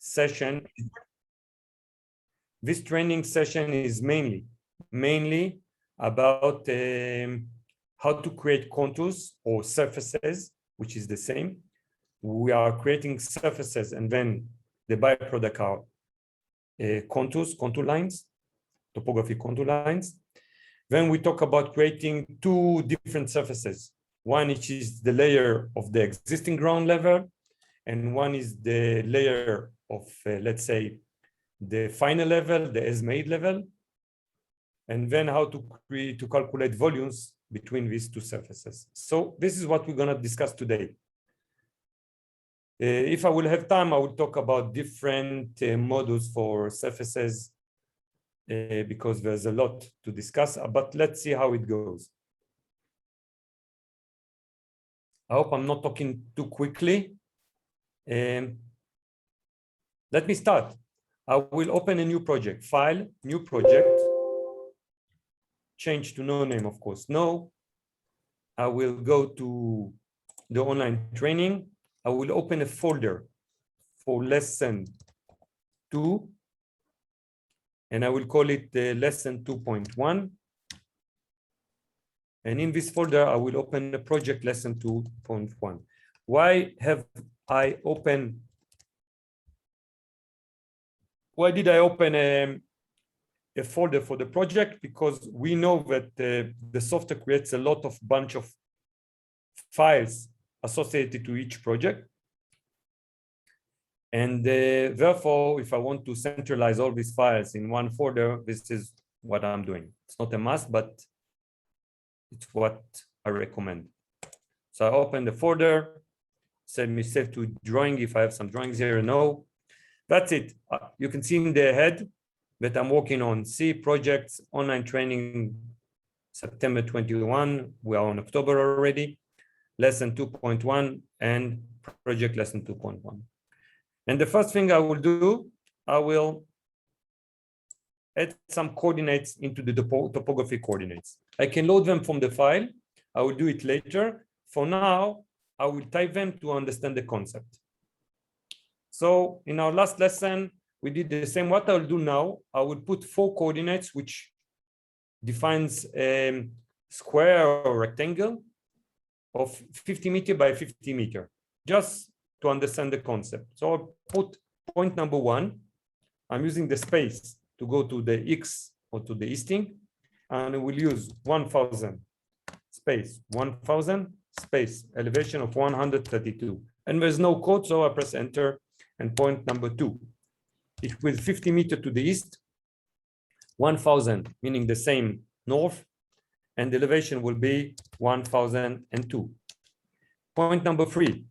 session. This training session is mainly about how to create contours or surfaces, which is the same. We are creating surfaces, and then the byproduct are contours, contour lines, topography contour lines. Then we talk about creating two different surfaces. One which is the layer of the existing ground level, and one is the layer of, let's say, the final level, the as-made level, and then how to calculate volumes between these two surfaces. So this is what we're going to discuss today. If I will have time, I will talk about different models for surfaces because there's a lot to discuss, but let's see how it goes. I hope I'm not talking too quickly. Let me start. I will open a new project, file, new project, change to no name, of course, no. I will go to the online training. I will open a folder for lesson 2, and I will call it lesson 2.1. And in this folder, I will open a project lesson 2.1. Why did I open a folder for the project? Because we know that the software creates a lot of bunch of files associated to each project. And therefore, if I want to centralize all these files in one folder, this is what I'm doing. It's not a must, but it's what I recommend. So I open the folder, save me save to drawing if I have some drawings here. No, that's it. You can see in the head that I'm working on C projects, online training, September 21. We are on October already. Lesson 2.1 and project lesson 2.1. And the first thing I will do, I will add some coordinates into the topography coordinates. I can load them from the file. I will do it later. For now, I will type them to understand the concept. So in our last lesson, we did the same. What I'll do now, I will put 4 coordinates, which defines a square or rectangle of 50 meter by 50 meter, just to understand the concept. So I'll put point number 1. I'm using the space to go to the X or to the easting, and I will use 1000 space, 1000 space, elevation of 132. And there's no code, so I press enter, and point number 2. It will 50 meter to the east, 1000, meaning the same north, and the elevation will be 1002. Point number 3,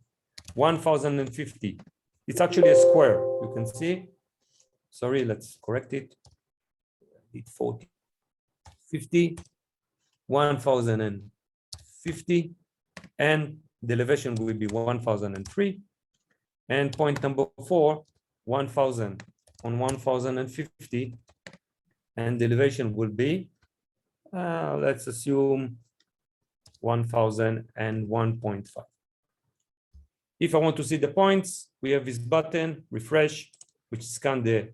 1050. It's actually a square. You can see. Sorry, let's correct it. 40, 50, 1050, and the elevation will be 1003. And point number 4, 1000 on 1050, and the elevation will be, let's assume 1001.5. If I want to see the points, we have this button, refresh, which scans the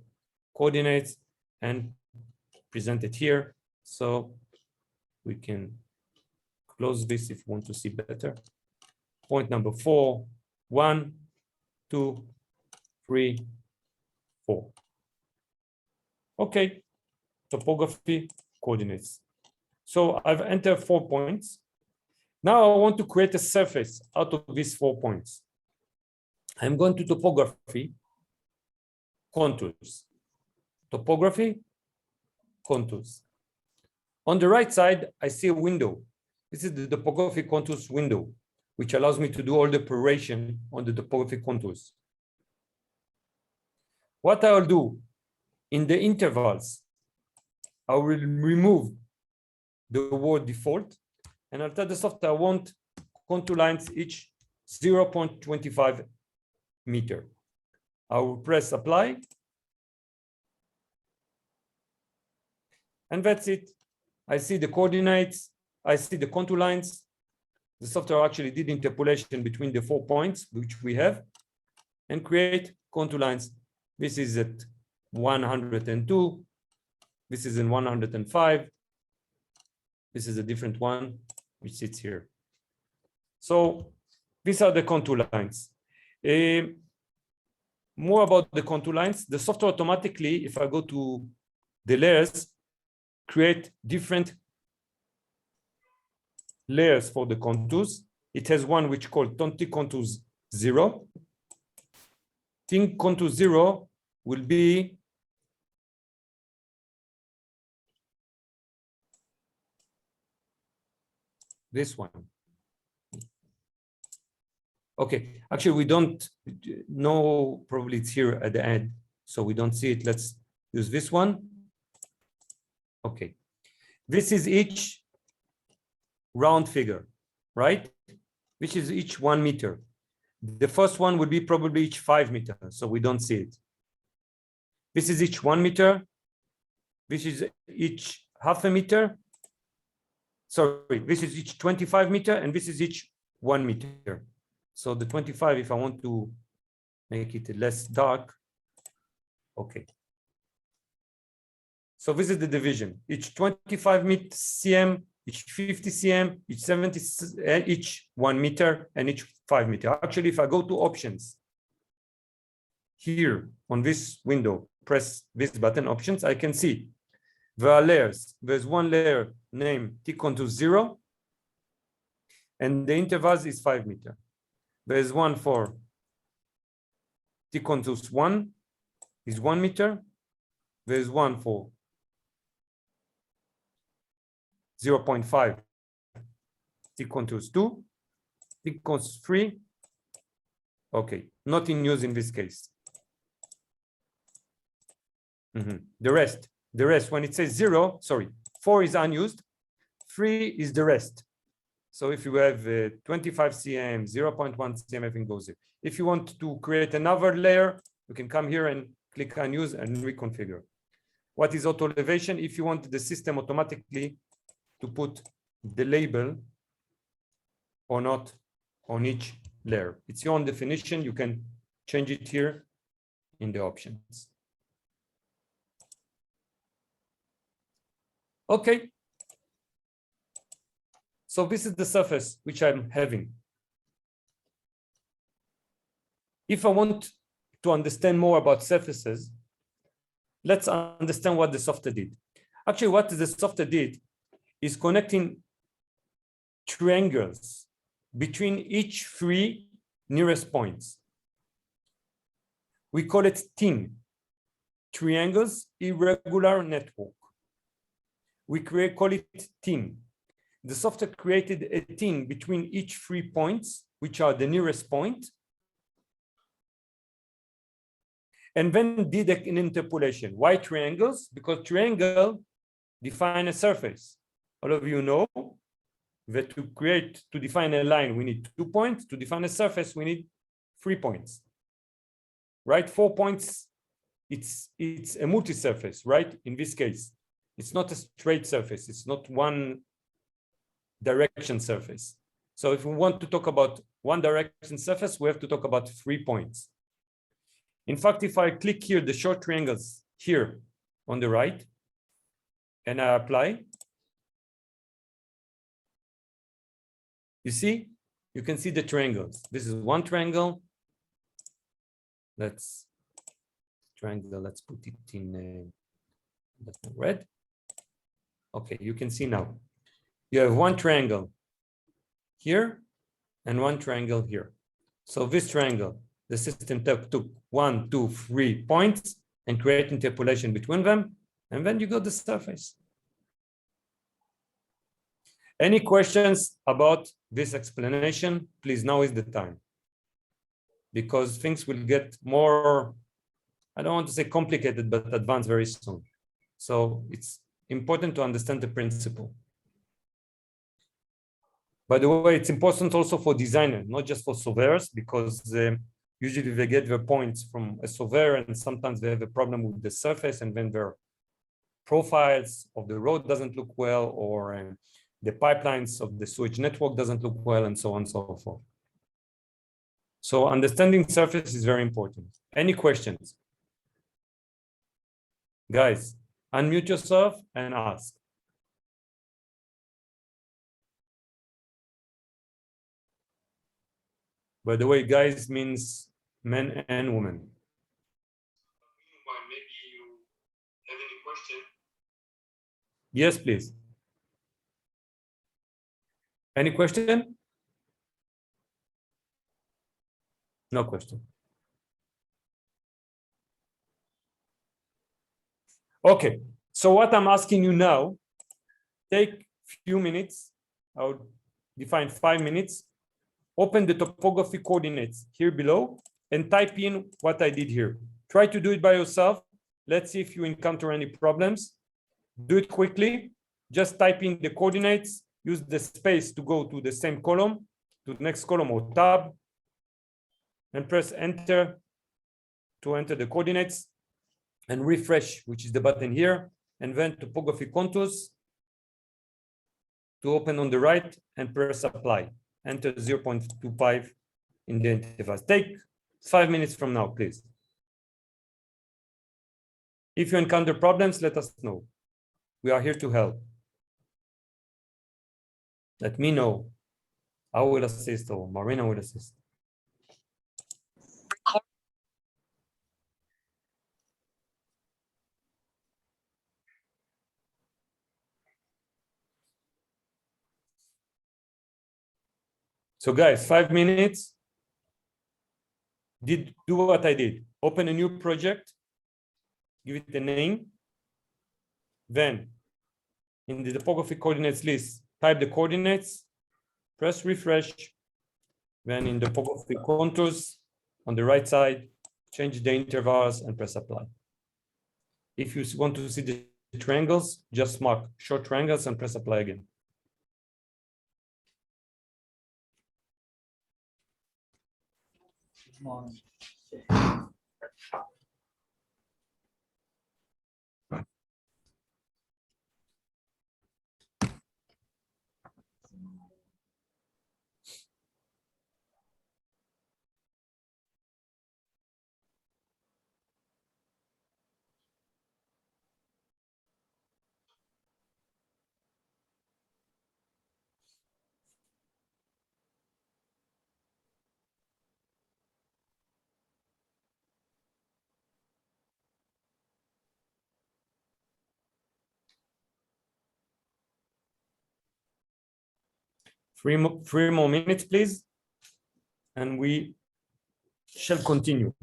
coordinates and present it here. So we can close this if you want to see better. Point number 4, 1, 2, 3, 4. Okay, topography coordinates. So I've entered 4 points. Now I want to create a surface out of these 4 points. I'm going to topography, contours. Topography, contours. On the right side, I see a window. This is the topography contours window, which allows me to do all the operation on the topography contours. What I'll do in the intervals, I will remove the word default, and I'll tell the software I want contour lines each 0.25 meter. I will press apply, and that's it. I see the coordinates, I see the contour lines. The software actually did interpolation between the 4 points which we have, and create contour lines This is at 102. This is in 105. This is a different one, which sits here. So these are the contour lines. More about the contour lines. The software automatically, if I go to the layers, create different layers for the contours. It has one which called Tonti Contours 0. Think Contour 0 will be this one. Okay, actually we don't know, probably it's here at the end, so we don't see it. Let's use this one. Okay, this is each round figure, right? Which is each 1 meter. The first one would be probably each 5 meters, so we don't see it. This is each 1 meter. This is each half a meter. Sorry, this is each 25 meter, and this is each 1 meter. So the 25, if I want to make it less dark, okay. So this is the division. Each 25 cm, each 50 cm, each 70, each 1 meter, and each 5 meter. Actually, if I go to options here on this window, press this button, options, I can see there are layers. There's one layer named T-contour 0, and the intervals is 5 meter. There's one for T-contours 1 is 1 meter. There's one for 0.5 T-contours 2, T-contours 3. Okay, not in use in this case. The rest, when it says 0, sorry, 4 is unused, 3 is the rest. So if you have 25 cm, 0.1 cm, everything goes there. If you want to create another layer, you can come here and click unuse and reconfigure. What is auto elevation? If you want the system automatically to put the label or not on each layer. It's your own definition. You can change it here in the options. Okay. So this is the surface which I'm having. If I want to understand more about surfaces, let's understand what the software did. Actually, what the software did is connecting triangles between each 3 nearest points. We call it TIN, triangles irregular network. We call it TIN. The software created a TIN between each 3 points, which are the nearest point, and then did an interpolation. Why triangles? Because triangle define a surface. All of you know that to define a line, we need 2 points. To define a surface, we need 3 points. Right? 4 points, it's a multi-surface, right? In this case, it's not a straight surface. It's not one direction surface. So if we want to talk about one direction surface, we have to talk about 3 points. In fact, if I click here, the short triangles here on the right, and I apply, you see, you can see the triangles. This is one triangle. Let's put it in red. Okay, you can see now. You have one triangle here and one triangle here. So this triangle, the system took 1, 2, 3 points and create interpolation between them, and then you got the surface. Any questions about this explanation? Please, now is the time. Because things will get more, I don't want to say complicated, but advanced very soon. So it's important to understand the principle. By the way, it's important also for designers, not just for surveyors, because usually they get their points from a surveyor, and sometimes they have a problem with the surface, and then their profiles of the road doesn't look well, or the pipelines of the sewage network doesn't look well, and so on and so forth. So understanding surface is very important. Any questions? Guys, unmute yourself and ask. By the way, guys means men and women. Maybe you have any question? Yes, please. Any question? No question. Okay, so what I'm asking you now, take few minutes. I would define 5 minutes. Open the topography coordinates here below and type in what I did here. Try to do it by yourself. Let's see if you encounter any problems. Do it quickly. Just type in the coordinates. Use the space to go to the same column, to the next column or tab, and press enter to enter the coordinates and refresh, which is the button here, and then topography contours to open on the right and press apply. Enter 0.25 in the interface. Take 5 minutes from now, please. If you encounter problems, let us know. We are here to help. Let me know. I will assist or Marina will assist. So guys, 5 minutes. Do what I did. Open a new project, give it a name. Then in the topography coordinates list, type the coordinates, press refresh. Then in the topography contours on the right side, change the intervals and press apply. If you want to see the triangles, just mark short triangles and press apply again. Three more minutes, please, and we shall continue.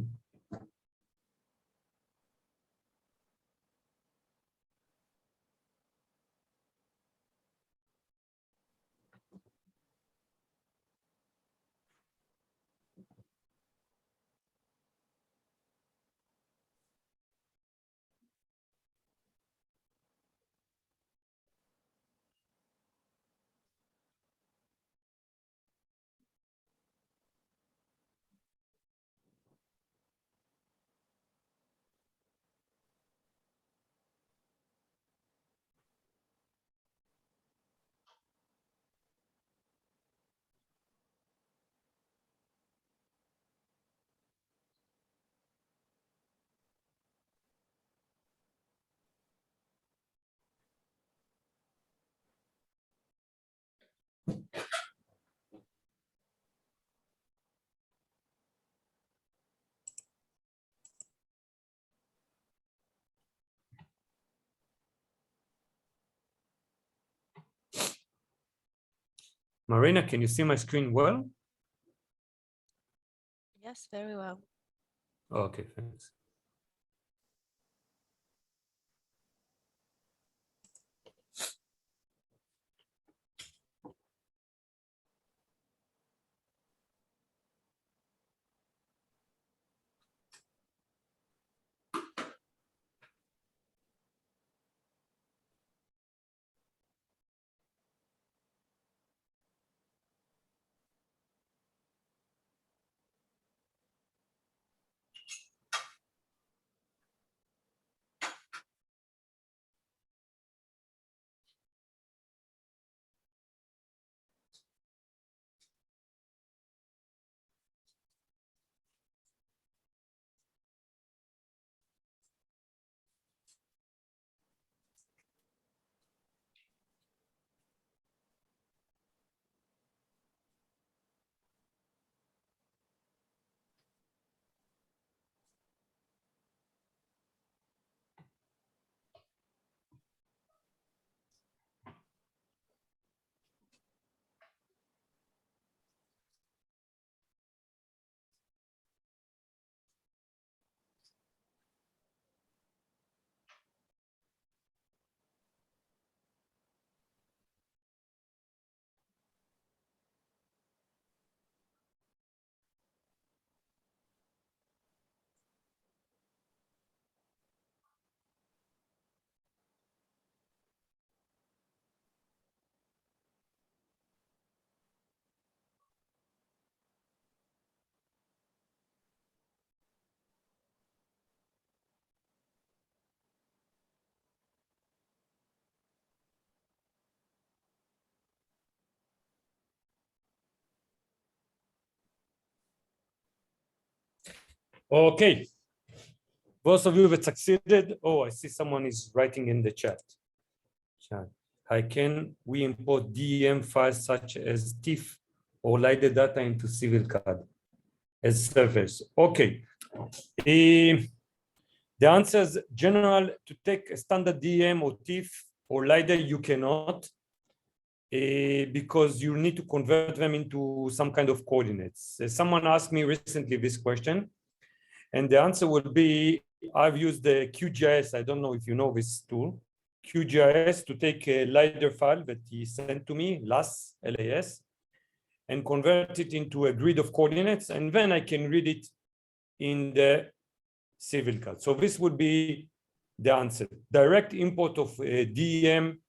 Marina, can you see my screen well? Yes, very well. Okay, thanks. Okay. Those of you that succeeded, oh, I see someone is writing in the chat. We import DEM files such as TIFF or LiDAR data into CivilCAD as surface? Okay. The answer is general. To take a standard DEM or TIFF or LiDAR, you cannot, because you need to convert them into some kind of coordinates. Someone asked me recently this question, and the answer would be, I've used the QGIS. I don't know if you know this tool, QGIS, to take a LiDAR file that he sent to me, LAS, LAS, and convert it into a grid of coordinates, and then I can read it in the CivilCAD. So this would be the answer. Direct import of DEM,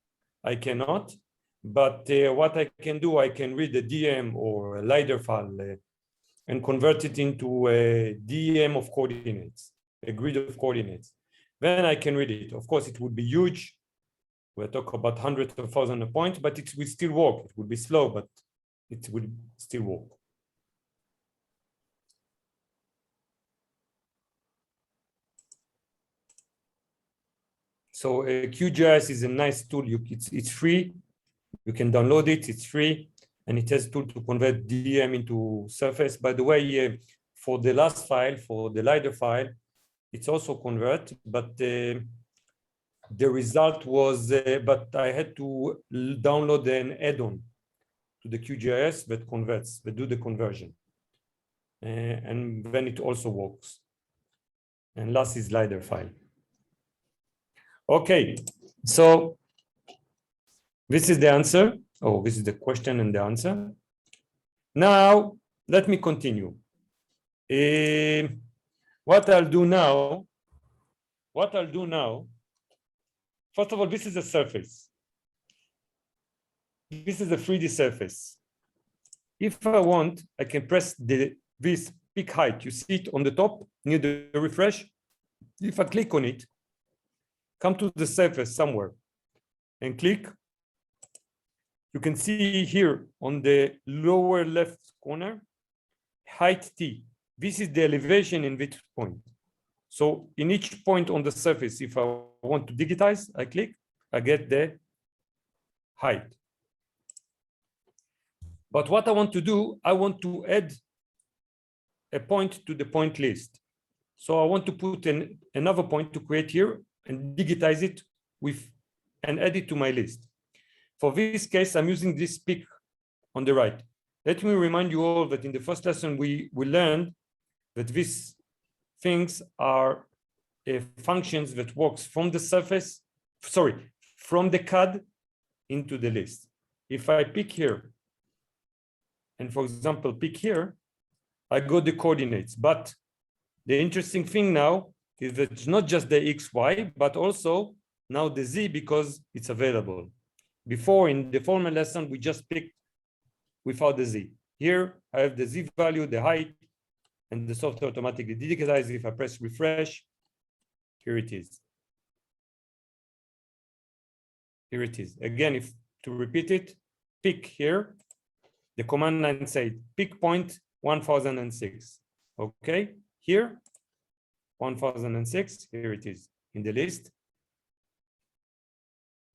I cannot, but what I can do, I can read the DEM or a LiDAR file and convert it into a DEM of coordinates, a grid of coordinates. Then I can read it. Of course, it would be huge. We're talking about hundreds of thousands of points, but it will still work. It would be slow, but it will still work. So QGIS is a nice tool. It's free. You can download it. It's free, and it has a tool to convert DEM into surface. By the way, for the last file, for the LiDAR file, it's also convert, but the result was, but I had to download an add-on to the QGIS that converts, that do the conversion. And then it also works. And last is LiDAR file. Okay, so this is the answer. Oh, this is the question and the answer. Now, let me continue. What I'll do now, first of all, this is a surface. This is a 3D surface. If I want, I can press this peak height. You see it on the top near the refresh. If I click on it, come to the surface somewhere and click. You can see here on the lower left corner, height T. This is the elevation in this point. So in each point on the surface, if I want to digitize, I click, I get the height. But what I want to do, I want to add a point to the point list. So I want to put another point to create here and digitize it with and add it to my list. For this case, I'm using this peak on the right. Let me remind you all that in the first lesson, we learned that these things are functions that works from the surface, from the CAD into the list. If I pick here, and for example, pick here, I got the coordinates. But the interesting thing now is that it's not just the X, Y, but also now the Z, because it's available. Before, in the former lesson, we just picked without the Z. Here, I have the Z value, the height, and the software automatically digitizes. If I press refresh, here it is. Here it is. Again, if to repeat it, pick here. The command line said pick point 1006. Okay, here 1006. Here it is in the list.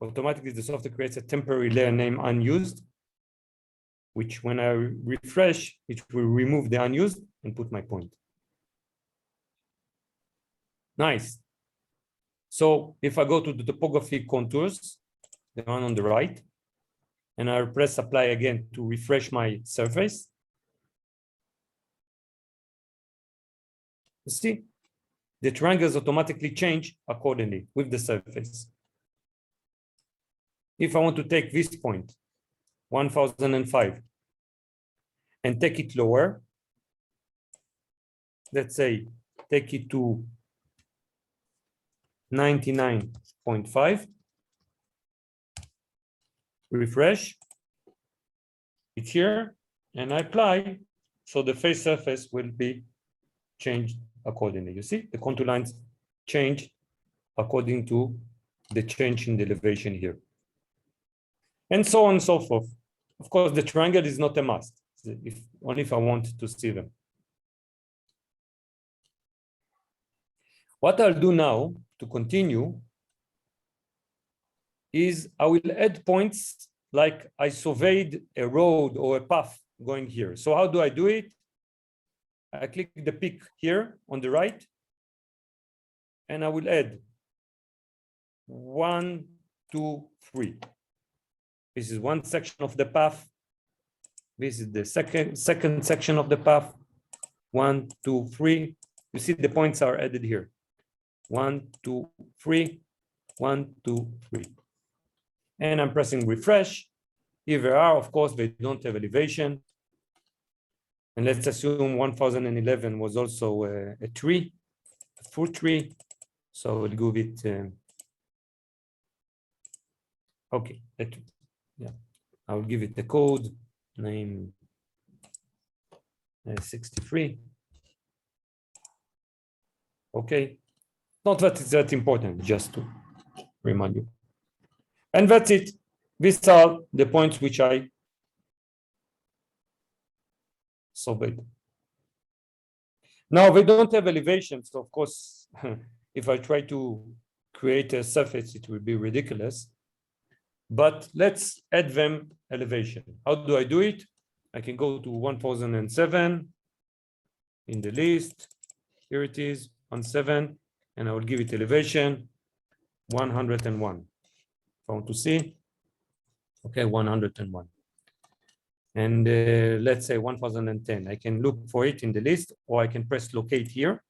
Automatically, the software creates a temporary layer name unused, which when I refresh, it will remove the unused and put my point. Nice. So if I go to the topography contours, the one on the right, and I press apply again to refresh my surface, you see, the triangles automatically change accordingly with the surface. If I want to take this point, 1005, and take it lower, let's say take it to 99.5, refresh, it's here, and I apply, so the face surface will be changed accordingly. You see, the contour lines change according to the change in the elevation here. And so on and so forth. Of course, the triangle is not a must, only if I want to see them. What I'll do now to continue is I will add points like I surveyed a road or a path going here. So how do I do it? I click the peak here on the right, and I will add 1, 2, 3. This is one section of the path. This is the second section of the path. 1, 2, 3. You see the points are added here. 1, 2, 3. 1, 2, 3. And I'm pressing refresh. Here they are. Of course, they don't have elevation. And let's assume 1011 was also a tree, a fruit tree. So we'll give it. Okay. Yeah. I'll give it the code name 63. Okay. Not that it's that important, just to remind you. And that's it. These are the points which I surveyed. Now they don't have elevation, so of course, if I try to create a surface, it will be ridiculous. But let's add them elevation. How do I do it? I can go to 1007 in the list. Here it is, 17, and I will give it elevation 101. If I want to see, okay, 101. And let's say 1010. I can look for it in the list, or I can press locate here,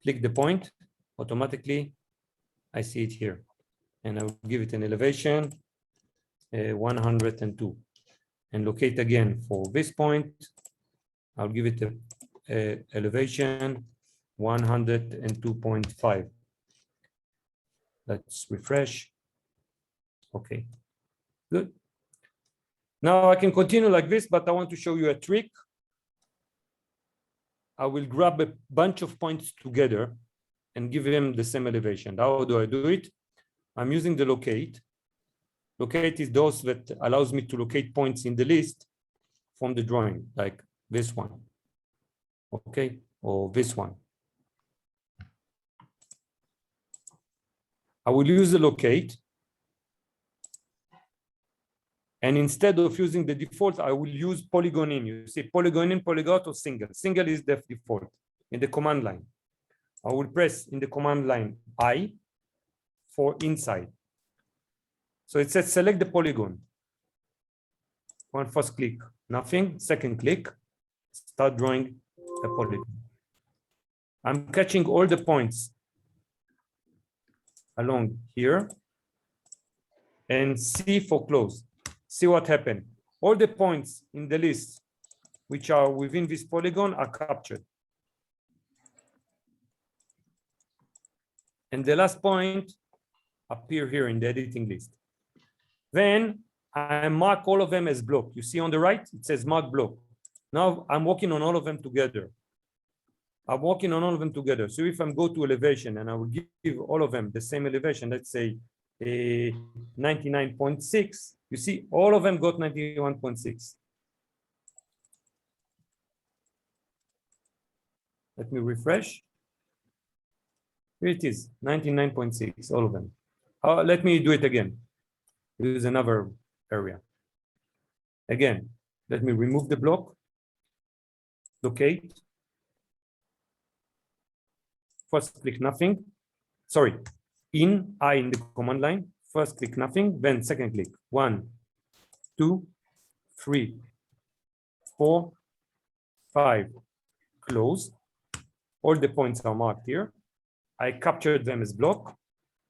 click the point, automatically I see it here. And I will give it an elevation 102. And locate again for this point. I'll give it a elevation 102.5. Let's refresh. Okay, good. Now I can continue like this, but I want to show you a trick. I will grab a bunch of points together and give them the same elevation. How do I do it? I'm using the locate. Locate is those that allows me to locate points in the list from the drawing, like this one, okay, or this one. I will use the locate. And instead of using the default, I will use polygon in. You see polygon in, polygon out, or single. Single is the default in the command line. I will press in the command line I for inside. So it says select the polygon. One first click, nothing. Second click, start drawing a polygon. I'm catching all the points along here. And C for close. See what happened. All the points in the list which are within this polygon are captured. And the last point appear here in the editing list. Then I mark all of them as block. You see on the right, it says mark block. Now I'm working on all of them together. I'm working on all of them together. So if I go to elevation and I will give all of them the same elevation, let's say 99.6, you see all of them got 91.6. Let me refresh. Here it is, 99.6, all of them. Let me do it again. Use another area. Again, let me remove the block, locate. First click nothing. Sorry, in the command line. First click nothing, then second click. 1, 2, 3, 4, 5. Close. All the points are marked here. I captured them as block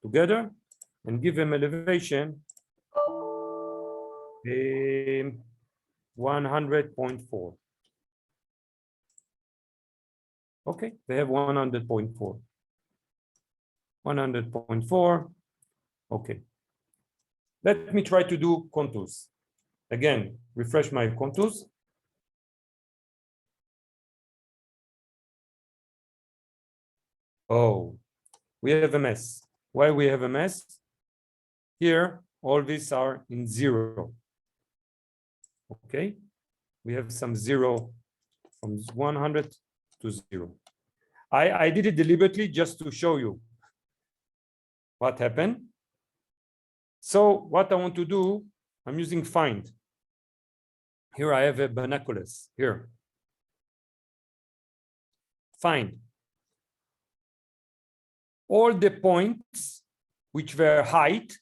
together and give them elevation 100.4. Okay, they have 100.4. 100.4. Okay. Let me try to do contours. Again, refresh my contours. Oh, we have a mess. Why we have a mess? Here, all these are in 0. Okay, we have some 0 from 100 to 0. I did it deliberately just to show you what happened. So what I want to do, I'm using find. Here I have a binoculars here. Find all the points which were height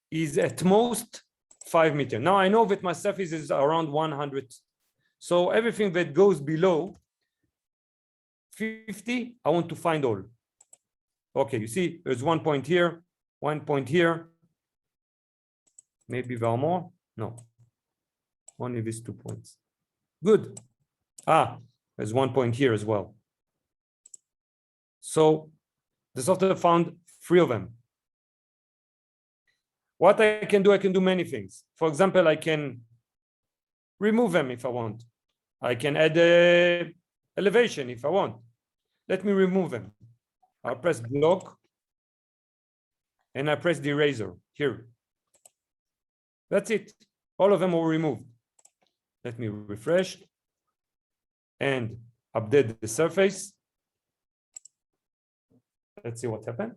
is at most 5 meters. Now I know that my surface is around 100. So everything that goes below 50, I want to find all. Okay, you see, there's 1 point here, 1 point here. Maybe there are more. No, only these 2 points. Good. There's 1 point here as well. So the software found 3 of them. What I can do many things. For example, I can remove them if I want. I can add a elevation if I want. Let me remove them. I'll press block and I press the eraser here. That's it. All of them are removed. Let me refresh and update the surface. Let's see what happened.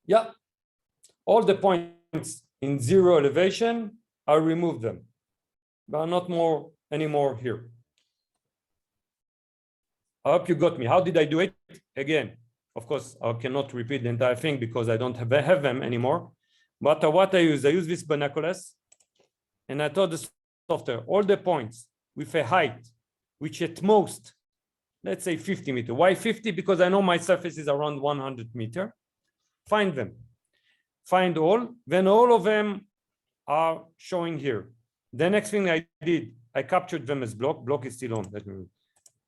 Yeah, all the points in 0 elevation, I removed them, but not more anymore here. I hope you got me. How did I do it? Again, of course, I cannot repeat the entire thing because I don't have them anymore. But what I use this binoculars, and I told the software all the points with a height, which at most, let's say 50 meters. Why 50? Because I know my surface is around 100 meters. Find them. Find all. Then all of them are showing here. The next thing I did, I captured them as block. Block is still on. Let me.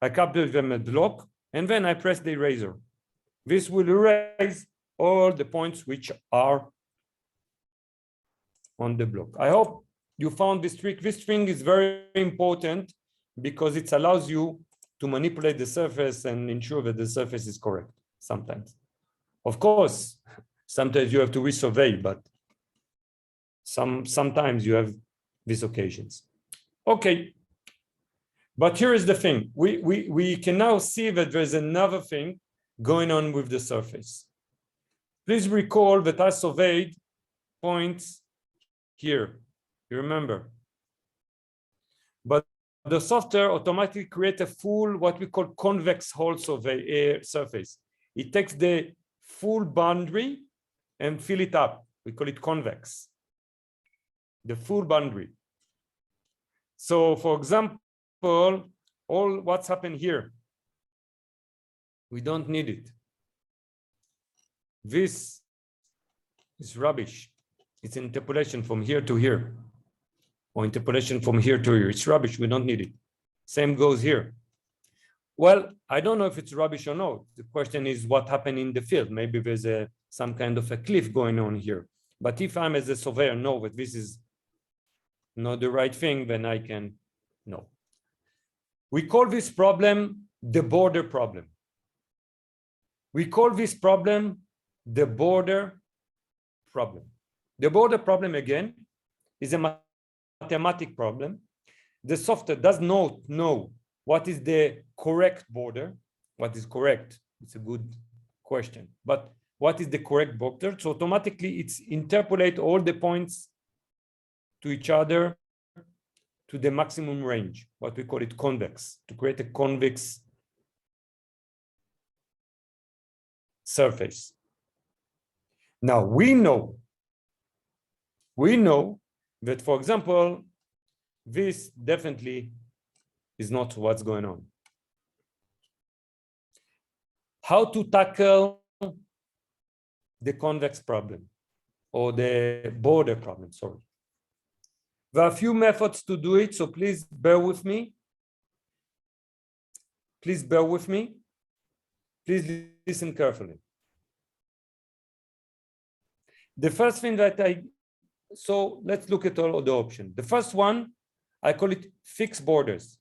I captured them as block, and then I press the eraser. This will erase all the points which are on the block. I hope you found this trick. This thing is very important because it allows you to manipulate the surface and ensure that the surface is correct sometimes. Of course, sometimes you have to resurvey, but sometimes you have these occasions. Okay. But here is the thing. We can now see that there's another thing going on with the surface. Please recall that I surveyed points here. You remember? But the software automatically creates a full, what we call convex hole surface. It takes the full boundary and fill it up. We call it convex. The full boundary. So for example, all what's happened here, we don't need it. This is rubbish. It's interpolation from here to here, or interpolation from here to here. It's rubbish. We don't need it. Same goes here. Well, I don't know if it's rubbish or not. The question is what happened in the field. Maybe there's some kind of a cliff going on here. But if I'm as a surveyor know that this is not the right thing, then I can know. We call this problem the border problem. We call this problem the border problem. The border problem, again, is a mathematical problem. The software does not know what is the correct border. What is correct? It's a good question. But what is the correct border? So automatically, it's interpolate all the points to each other to the maximum range, what we call it convex, to create a convex surface. Now we know that, for example, this definitely is not what's going on. How to tackle the convex problem or the border problem, sorry. There are a few methods to do it, so please bear with me. Please bear with me. Please listen carefully. The first thing so let's look at all of the options. The first one, I call it fixed borders.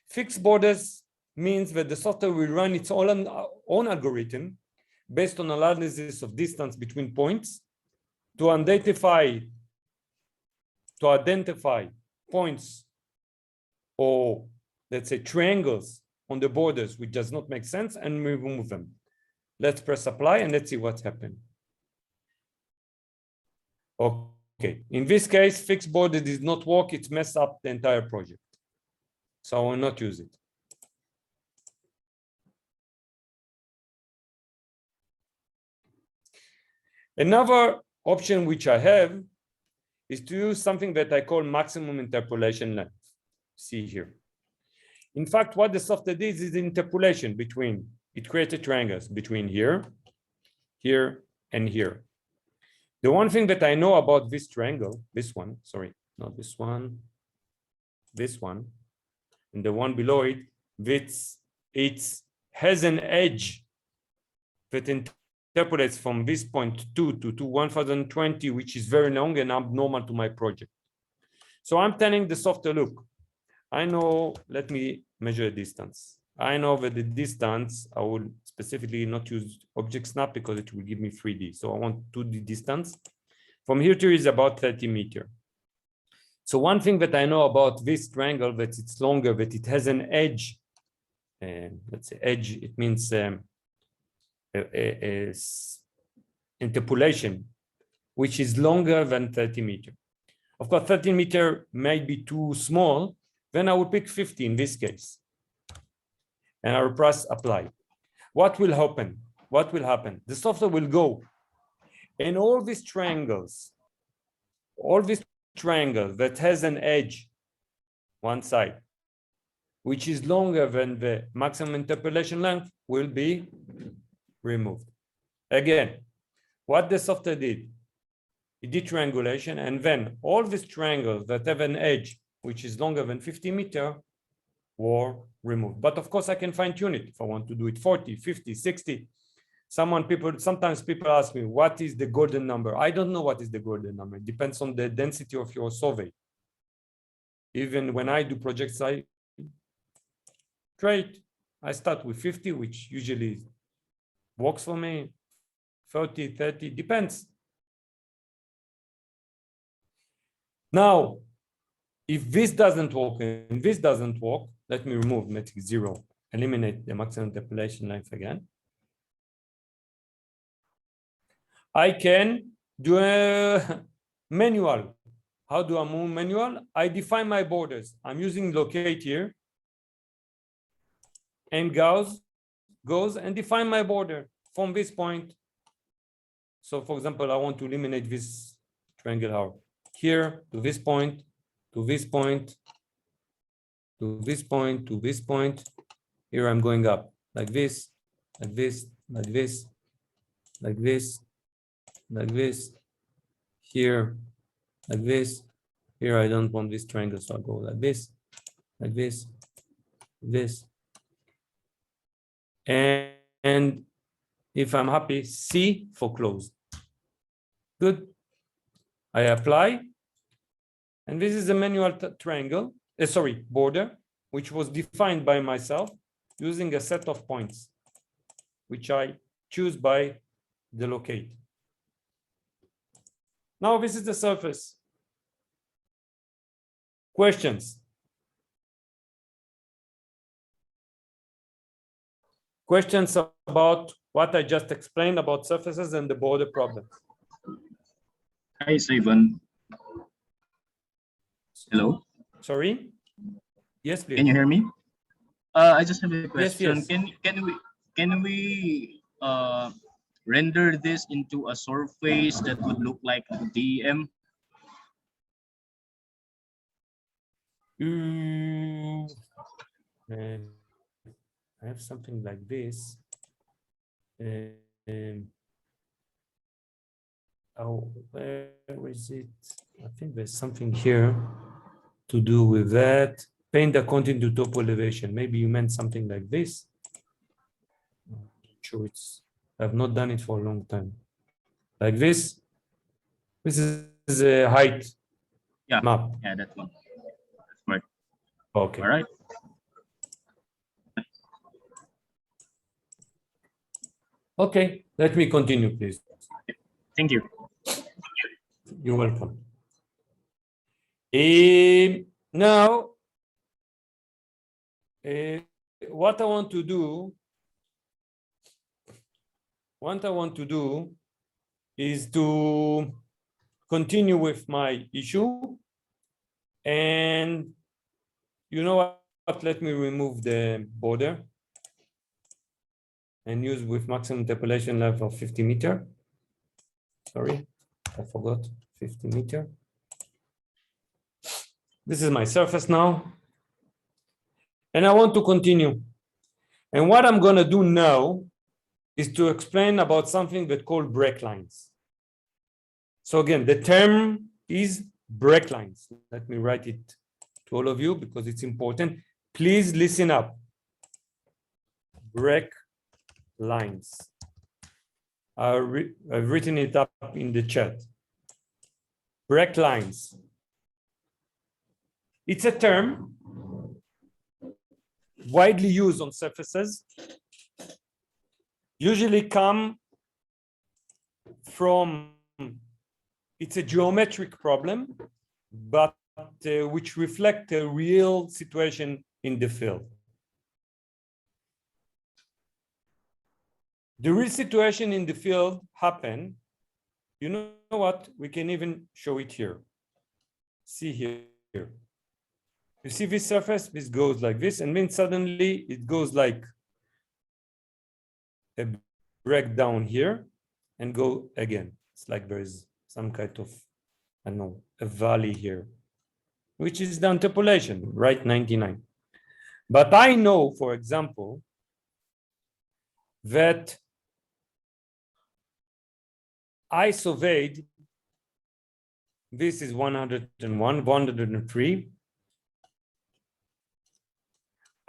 Fixed borders means that the software will run its own algorithm based on analysis of distance between points to identify points or let's say, triangles on the borders, which does not make sense, and we remove them. Let's press apply and let's see what's happened. Okay, in this case, fixed border did not work. It messed up the entire project. So I will not use it. Another option which I have is to use something that I call maximum interpolation length. See here. In fact, what the software did is interpolation between, it created triangles between here, here, and here. The one thing that I know about this triangle, this one, sorry, not this one, and the one below it, it has an edge that interpolates from this point 2 to 1020, which is very long and abnormal to my project. So I'm telling the software, look, I know, let me measure a distance. I know that the distance, I will specifically not use object snap because it will give me 3D. So I want 2D distance. From here to here is about 30 meters. So one thing that I know about this triangle, that it's longer, that it has an edge. Let's say edge, it means interpolation, which is longer than 30 meters. Of course, 30 meters might be too small. Then I will pick 50 in this case. And I will press apply. What will happen? What will happen? The software will go and all these triangles that has an edge one side, which is longer than the maximum interpolation length, will be removed. Again, what the software did, it did triangulation, and then all these triangles that have an edge which is longer than 50 meters were removed. But of course, I can fine tune it if I want to do it 40, 50, 60. Sometimes people ask me, what is the golden number? I don't know what is the golden number. It depends on the density of your survey. Even when I do projects, I start with 50, which usually works for me. 30, 30, depends. Now, if this doesn't work and this doesn't work, let me remove metric 0, eliminate the maximum interpolation length again. I can do a manual. How do I move manual? I define my borders. I'm using locate here. And goes and define my border from this point. So for example, I want to eliminate this triangle out here to this point, to this point, to this point, to this point. Here I'm going up like this, like this, like this, like this, like this, here, like this. Here I don't want this triangle, so I'll go like this, like this, this. And if I'm happy, C for close. Good. I apply. And this is a manual triangle, border, which was defined by myself using a set of points, which I choose by the locate. Now this is the surface. Questions? Questions about what I just explained about surfaces and the border problems? Hi, Ivan. Hello. Sorry? Yes, please. Can you hear me? I just have a question. Yes. Can we render this into a surface that would look like a DEM? I have something like this. Oh, where is it? I think there's something here to do with that. Paint according to top elevation. Maybe you meant something like this. I'm not sure I've not done it for a long time. Like this. This is a height map. Yeah, that one. That's right. Okay. All right. Okay, let me continue, please. Thank you. You're welcome. Now, what I want to do is to continue with my issue. And you know what? Let me remove the border and use with maximum interpolation level of 50 meter. Sorry, I forgot 50 meter. This is my surface now. And I want to continue. And what I'm going to do now is to explain about something that called break lines. So again, the term is break lines. Let me write it to all of you because it's important. Please listen up. Break lines. I've written it up in the chat. Break lines. It's a term widely used on surfaces, usually come from, it's a geometric problem, but which reflect a real situation in the field. The real situation in the field happen, you know what, we can even show it here. See here. You see this surface, this goes like this, and then suddenly it goes like a breakdown here and go again. It's like there is some kind of, I don't know, a valley here, which is the interpolation, right? 99. But I know, for example, that I surveyed, this is 101, 103.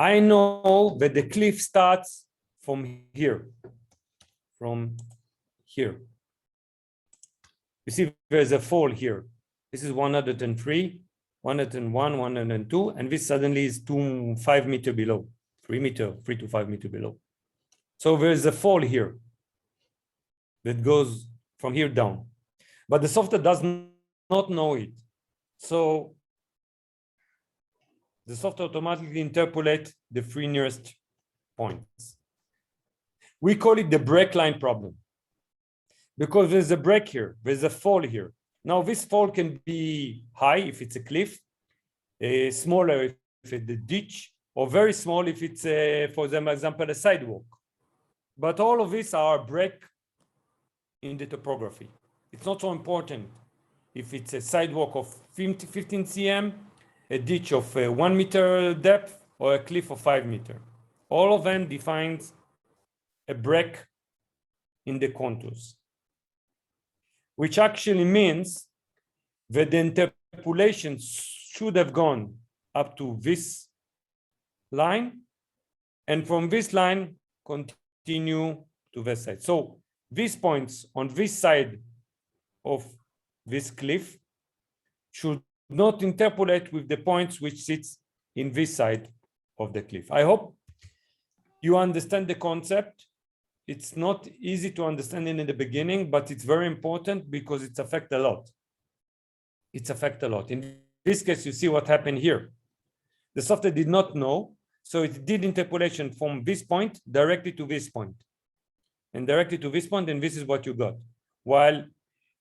I know that the cliff starts from here, You see, there's a fall here. This is 103, 101, 102, and this suddenly is 5 meters below, 3 to 5 meters below. So there's a fall here that goes from here down, but the software does not know it. So the software automatically interpolates the 3 nearest points. We call it the break line problem because there's a break here, there's a fall here. Now this fall can be high if it's a cliff, smaller if it's a ditch, or very small if it's, for example, a sidewalk. But all of these are break in the topography. It's not so important if it's a sidewalk of 15 cm, a ditch of 1 meter depth, or a cliff of 5 meters. All of them defines a break in the contours, which actually means that the interpolation should have gone up to this line, and from this line continue to this side. So these points on this side of this cliff should not interpolate with the points which sits in this side of the cliff. I hope you understand the concept. It's not easy to understand it in the beginning, but it's very important because it affects a lot. It affects a lot. In this case, you see what happened here. The software did not know, so it did interpolation from this point directly to this point, and directly to this point, and this is what you got. While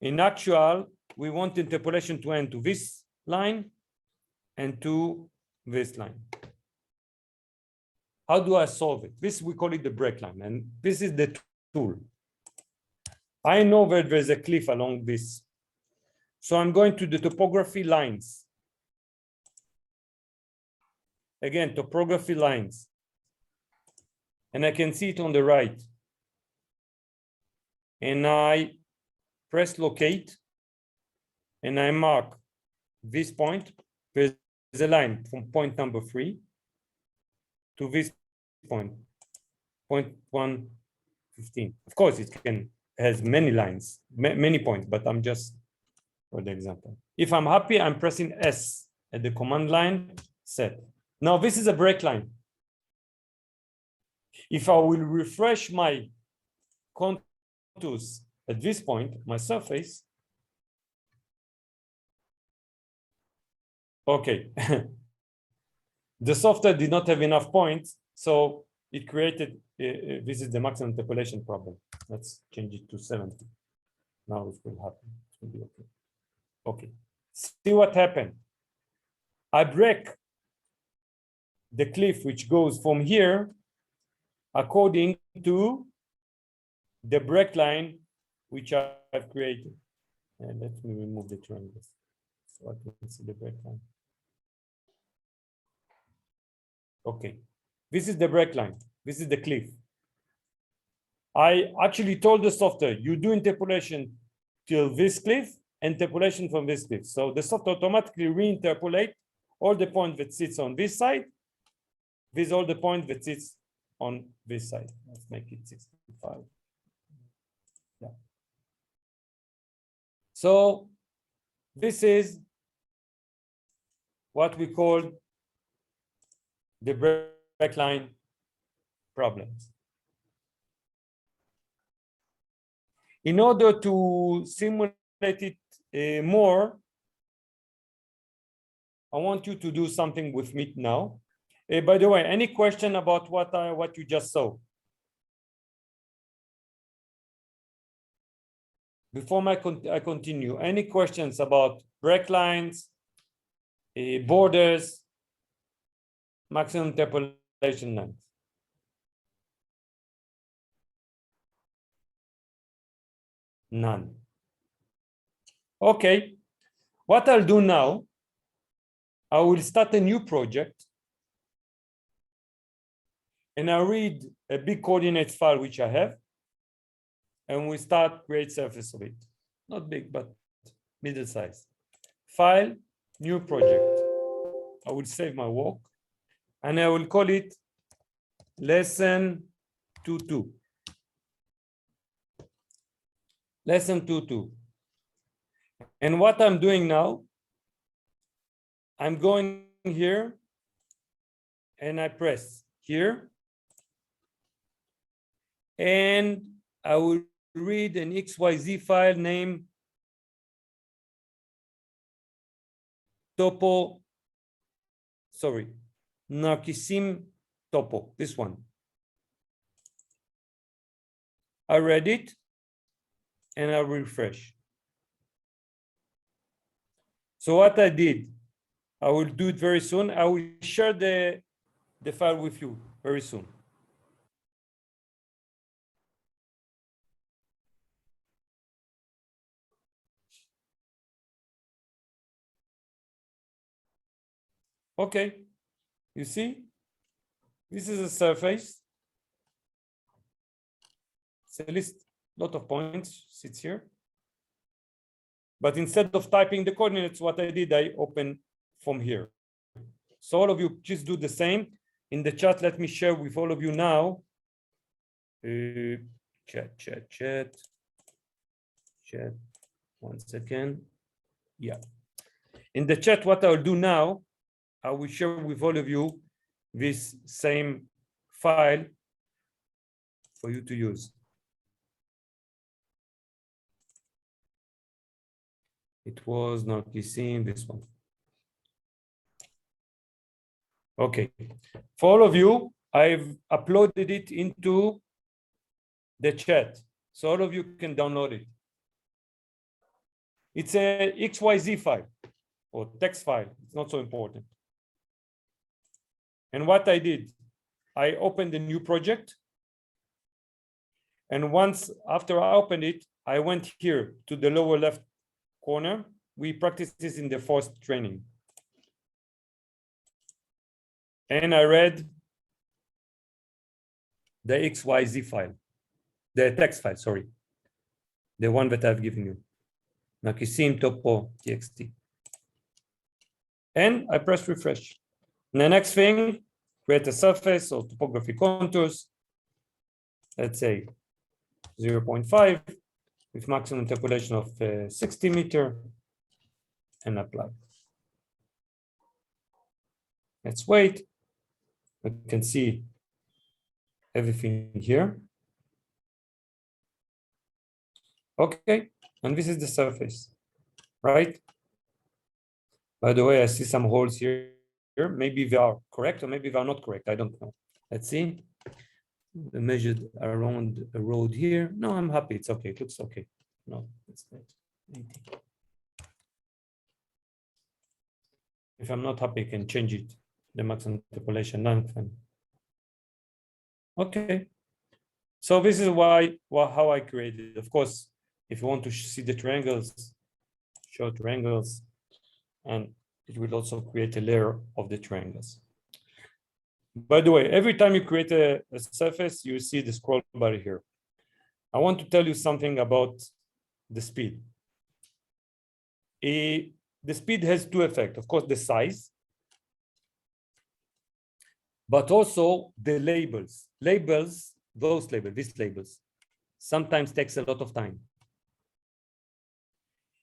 in actual, we want interpolation to end to this line and to this line. How do I solve it? This, we call it the break line, and this is the tool. I know that there's a cliff along this. So I'm going to the topography lines. Again, topography lines. And I can see it on the right. And I press locate, and I mark this point. There's a line from point number 3 to this point 115. Of course, it has many lines, many points, but I'm just for the example. If I'm happy, I'm pressing S at the command line, set. Now this is a break line. If I will refresh my contours at this point, my surface, okay. The software did not have enough points, so it created, this is the maximum interpolation problem. Let's change it to 70. Now it will happen. It will be okay. Okay, see what happened. I break the cliff which goes from here according to the break line which I've created. And let me remove the triangles so I can see the break line. Okay, this is the break line. This is the cliff. I actually told the software, you do interpolation till this cliff, interpolation from this cliff. So the software automatically re-interpolate all the points that sits on this side with all the points that sits on this side. Let's make it 65. Yeah. So this is what we call the break line problems. In order to simulate it more, I want you to do something with me now. By the way, any question about what you just saw? Before I continue, any questions about break lines, borders, maximum interpolation length? None. Okay, what I'll do now, I will start a new project and I'll read a big coordinates file which I have, and we start create surface of it. Not big, but middle size. File, new project. I will save my work and I will call it lesson 2.2. Lesson 2.2. And what I'm doing now, I'm going here and I press here and I will read an XYZ file named Narcissim Topo, this one. I read it and I refresh. So what I did, I will do it very soon. I will share the file with you very soon. Okay, you see, this is a surface. It's a list, lot of points sits here. But instead of typing the coordinates, what I did, I open from here. So all of you just do the same. In the chat, let me share with all of you now. Chat. 1 second. Yeah. In the chat, what I'll do now, I will share with all of you this same file for you to use. It was not seen, this one. Okay. For all of you, I've uploaded it into the chat. So all of you can download it. It's a XYZ file or text file. It's not so important. And what I did, I opened a new project. And once after I opened it, I went here to the lower left corner. We practiced this in the first training. And I read the XYZ file, the text file, sorry. The one that I've given you. Narcissim Topo TXT. And I press refresh. And the next thing, create a surface or topography contours. Let's say 0.5 with maximum interpolation of 60 meters and apply. Let's wait. We can see everything here. Okay, and this is the surface, right? By the way, I see some holes here Maybe they are correct or maybe they are not correct. I don't know. Let's see. I measured around a road here. No, I'm happy. It's okay. It looks okay. No, it's not. 80. If I'm not happy, I can change it. The maximum interpolation length. Okay. So this is how I created it. Of course, if you want to see the triangles, show triangles, and it will also create a layer of the triangles. By the way, every time you create a surface, you see the scroll bar here. I want to tell you something about the speed. The speed has two effects. Of course, the size, but also the labels. These labels, sometimes takes a lot of time.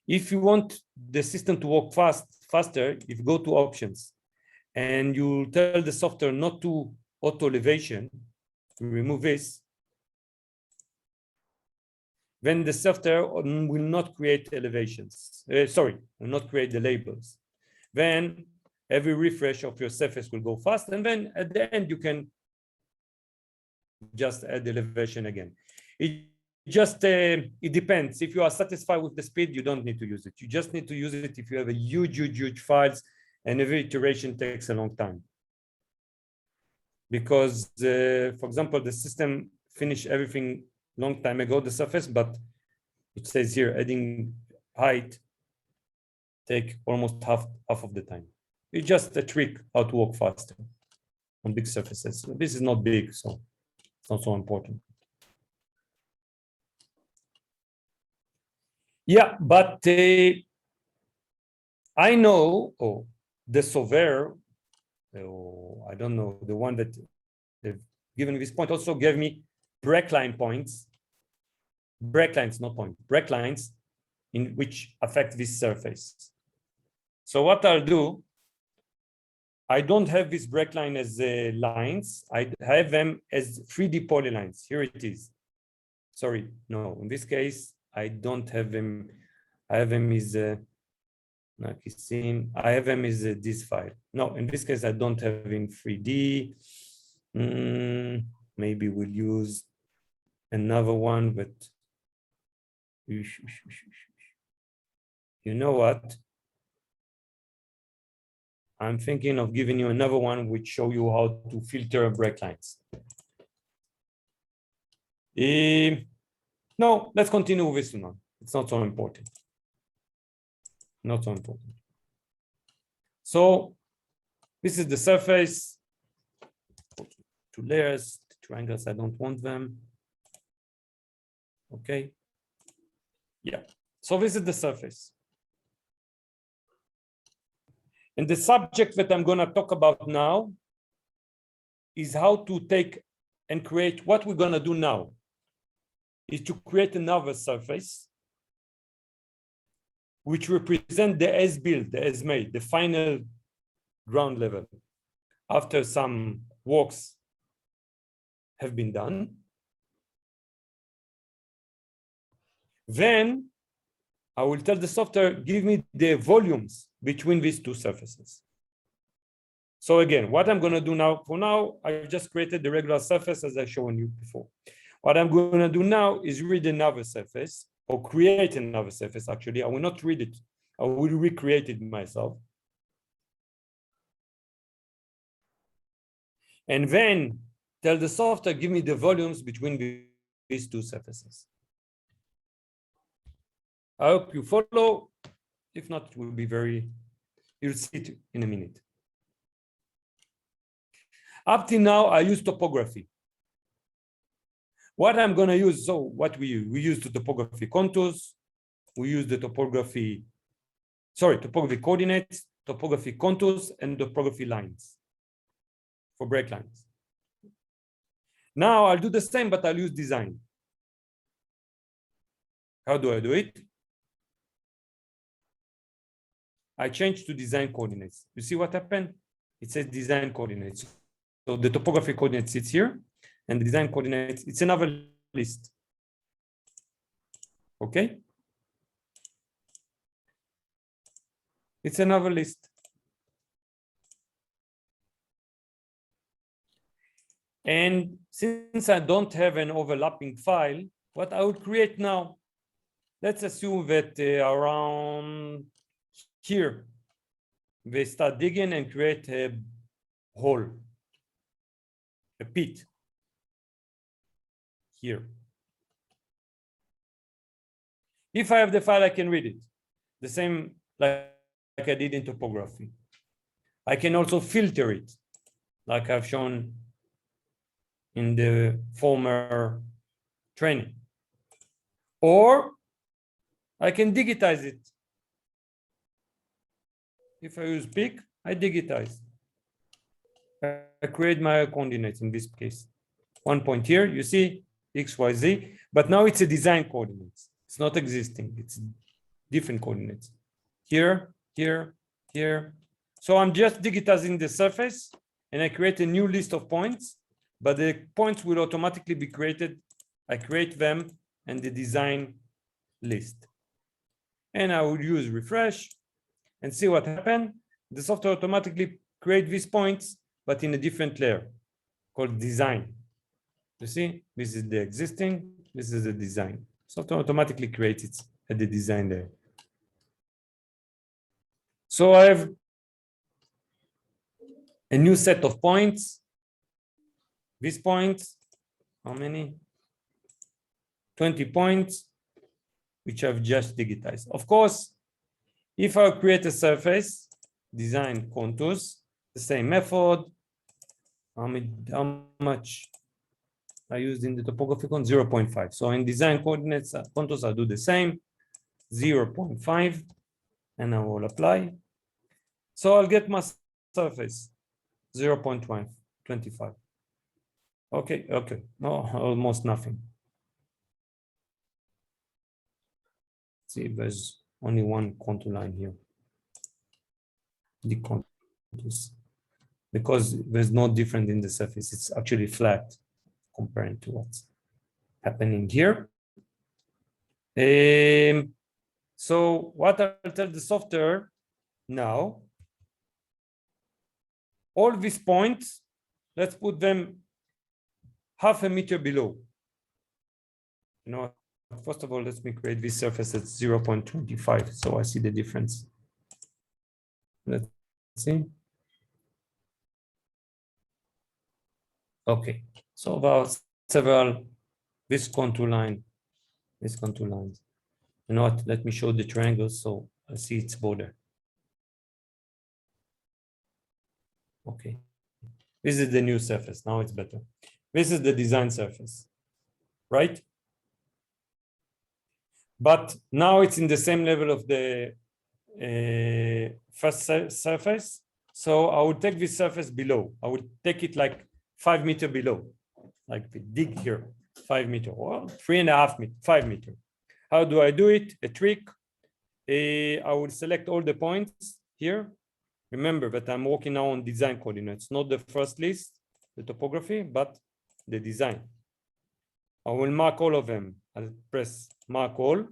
If you want the system to work faster, if you go to options and you tell the software not to auto elevation, remove this, then the software will not create elevations. Will not create the labels. Then every refresh of your surface will go fast, and then at the end you can just add the elevation again. It depends. If you are satisfied with the speed, you don't need to use it. You just need to use it if you have a huge files, and every iteration takes a long time. Because, for example, the system finished everything long time ago, the surface, but it says here adding height take almost half of the time. It's just a trick how to work faster on big surfaces. This is not big, so it's not so important. Yeah, but I know the Sover, I don't know, the one that they've given this point also gave me break line points, break lines, not point, break lines in which affect this surface. So what I'll do, I don't have this break line as lines. I have them as 3D polylines. Here it is. Sorry, no, in this case, I don't have them. I have them as I have them as this file. No, in this case, I don't have in 3D. Maybe we'll use another one, but you know what? I'm thinking of giving you another one which show you how to filter break lines. No, let's continue with this one. It's not so important. Not so important. So this is the surface. Two layers, triangles, I don't want them. Okay. Yeah. So this is the surface. And the subject that I'm going to talk about now is how to take and create. What we're going to do now is to create another surface which represent the as-built, the as-made, the final ground level after some works have been done. Then I will tell the software, give me the volumes between these two surfaces. So again, what I'm going to do now, for now, I just created the regular surface as I shown you before. What I'm going to do now is read another surface, or create another surface, actually. I will not read it. I will recreate it myself. And then tell the software, give me the volumes between these two surfaces. I hope you follow. If not, it will be you'll see it in a minute. Up till now, I use topography. What I'm going to use, so what we use the topography contours, we use the topography coordinates, topography contours, and topography lines for break lines. Now I'll do the same, but I'll use design. How do I do it? I change to design coordinates. You see what happened? It says design coordinates. So the topography coordinates sits here, and the design coordinates, it's another list. Okay? It's another list. And since I don't have an overlapping file, what I would create now, let's assume that around here, they start digging and create a hole, a pit here. If I have the file, I can read it. The same like I did in topography. I can also filter it, like I've shown in the former training. Or I can digitize it. If I use pick, I digitize. I create my coordinates in this case. 1 point here, you see X, Y, Z, but now it's a design coordinates. It's not existing, it's different coordinates. Here, here, here. So I'm just digitizing the surface and I create a new list of points, but the points will automatically be created. I create them and the design list. And I will use refresh and see what happened. The software automatically create these points, but in a different layer called design. You see, this is the existing, this is the design. Software automatically creates it at the design layer. So I have a new set of points. These points, how many? 20 points, which I've just digitized. Of course, if I create a surface, design contours, the same method, how much I used in the topography con 0.5. So in design coordinates, contours, I'll do the same, 0.5, and I will apply. So I'll get my surface, 0.125. Okay, okay, no, almost nothing. See, there's only one contour line here. The contours, because there's no difference in the surface. It's actually flat compared to what's happening here. So what I'll tell the software now, all these points, let's put them half a meter below. You know, first of all, let me create this surface at 0.25, so I see the difference. Let's see. Okay, so about several, this contour line, this contour lines. You know what, let me show the triangle so I see its border. Okay, this is the new surface, now it's better. This is the design surface, right? But now it's in the same level of the first surface. So I would take this surface below. I would take it like 5 meters below, like dig here, 5 meters, or 3.5 meters, 5 meters. How do I do it? A trick. I would select all the points here. Remember that I'm working now on design coordinates, not the first list, the topography, but the design. I will mark all of them. I'll press mark all.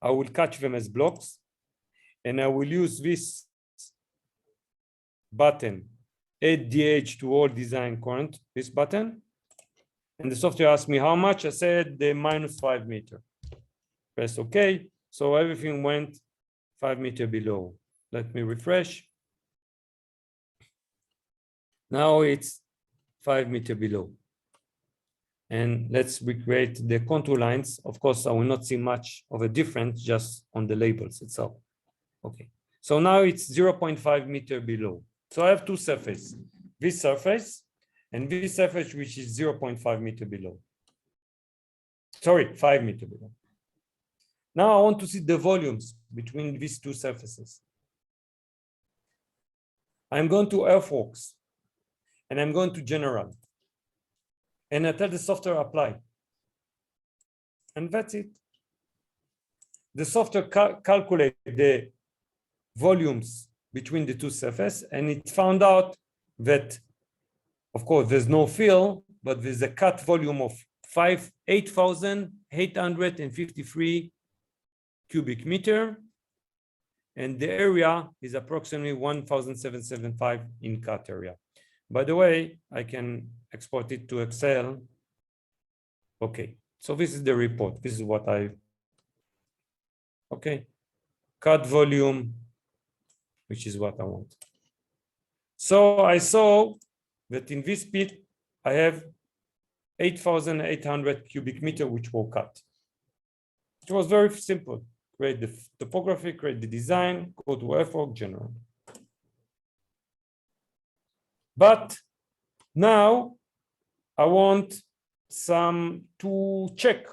I will catch them as blocks, and I will use this button, add DH to all design current, this button. And the software asked me how much. I said the -5 meters. Press OK. So everything went 5 meters below. Let me refresh. Now it's 5 meters below. And let's recreate the contour lines. Of course, I will not see much of a difference just on the labels itself. Okay, so now it's 0.5 meters below. So I have two surfaces, this surface and this surface, which is 0.5 meters below. Sorry, 5 meters below. Now I want to see the volumes between these two surfaces. I'm going to Earthworks and I'm going to General. And I tell the software apply. And that's it. The software calculates the volumes between the two surfaces, and it found out that, of course, there's no fill, but there's a cut volume of 8,853 cubic meter, and the area is approximately 1,775 in cut area. By the way, I can export it to Excel. Okay, so this is the report. This is what okay, cut volume, which is what I want. So I saw that in this pit, I have 8,800 cubic meter, which were cut. It was very simple. Create the topography, create the design, go to earthwork, general. But now I want to check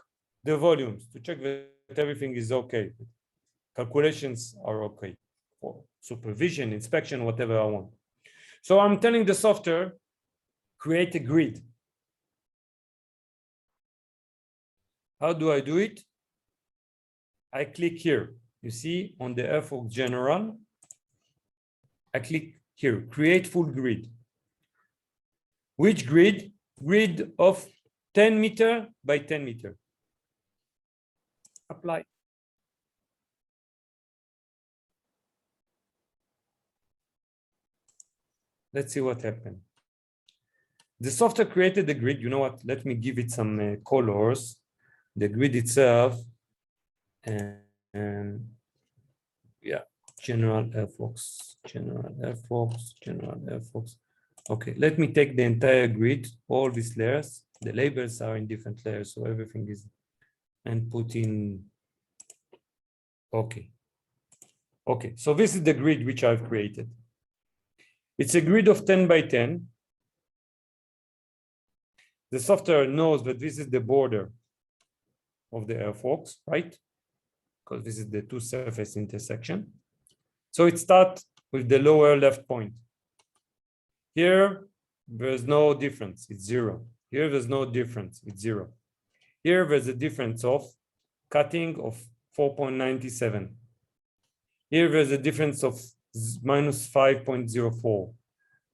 the volumes, to check that everything is okay. Calculations are okay for supervision, inspection, whatever I want. So I'm telling the software, create a grid. How do I do it? I click here. You see on the earthwork general, I click here, create full grid. Which grid? Grid of 10 meter by 10 meter. Apply. Let's see what happened. The software created the grid. You know what? Let me give it some colors. The grid itself, and yeah, general earthworks, general earthworks, general earthworks. Okay, let me take the entire grid, all these layers. The labels are in different layers, so everything is, and put in. Okay. Okay, so this is the grid which I've created. It's a grid of 10 by 10. The software knows that this is the border of the earthworks, right? Because this is the two surface intersection. So it starts with the lower left point. Here, there's no difference, it's 0. Here, there's no difference, it's 0. Here, there's a difference of cutting of 4.97. Here, there's a difference of minus 5.04,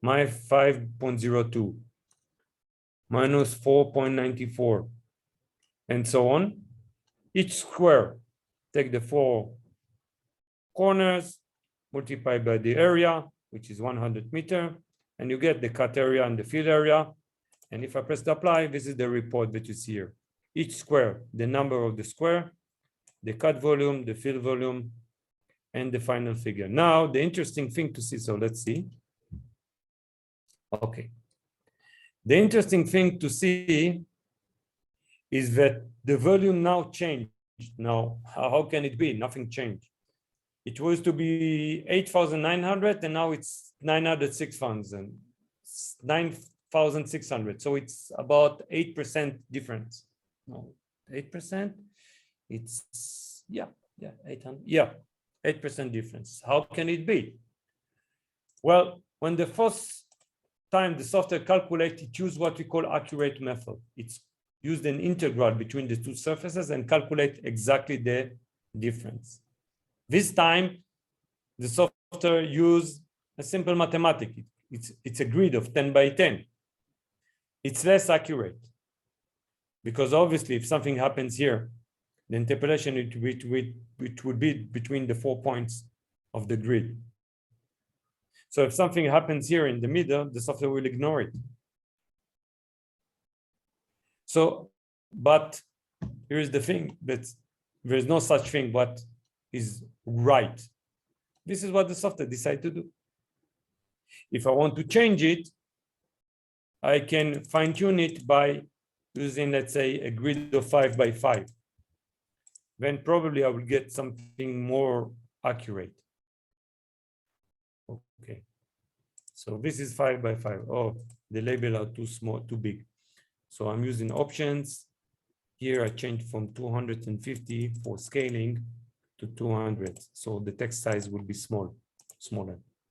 minus 5.02, minus 4.94, and so on. Each square, take the 4 corners, multiply by the area, which is 100 meter, and you get the cut area and the fill area. And if I press the apply, this is the report that you see here. Each square, the number of the square, the cut volume, the fill volume, and the final figure. Now, the interesting thing to see, so let's see. Okay. The interesting thing to see is that the volume now changed. Now, how can it be? Nothing changed. It was to be 8,900 and now it's 9,600. So it's about 8% difference. No, 8%. It's 800. Yeah, 8% difference. How can it be? Well, when the first time the software calculates, it used what we call accurate method. It's used an integral between the two surfaces and calculate exactly the difference. This time, the software used a simple mathematics. It's a grid of 10 by 10. It's less accurate because obviously if something happens here, the interpolation it would be between the 4 points of the grid. So if something happens here in the middle, the software will ignore it. So, but here's the thing, that there is no such thing what is right. This is what the software decided to do. If I want to change it, I can fine tune it by using, let's say, a grid of 5 by 5. Then probably I will get something more accurate. Okay. So this is 5 by 5. Oh, the label are too small, too big. So I'm using options. Here I changed from 250 for scaling to 200. So the text size will be smaller.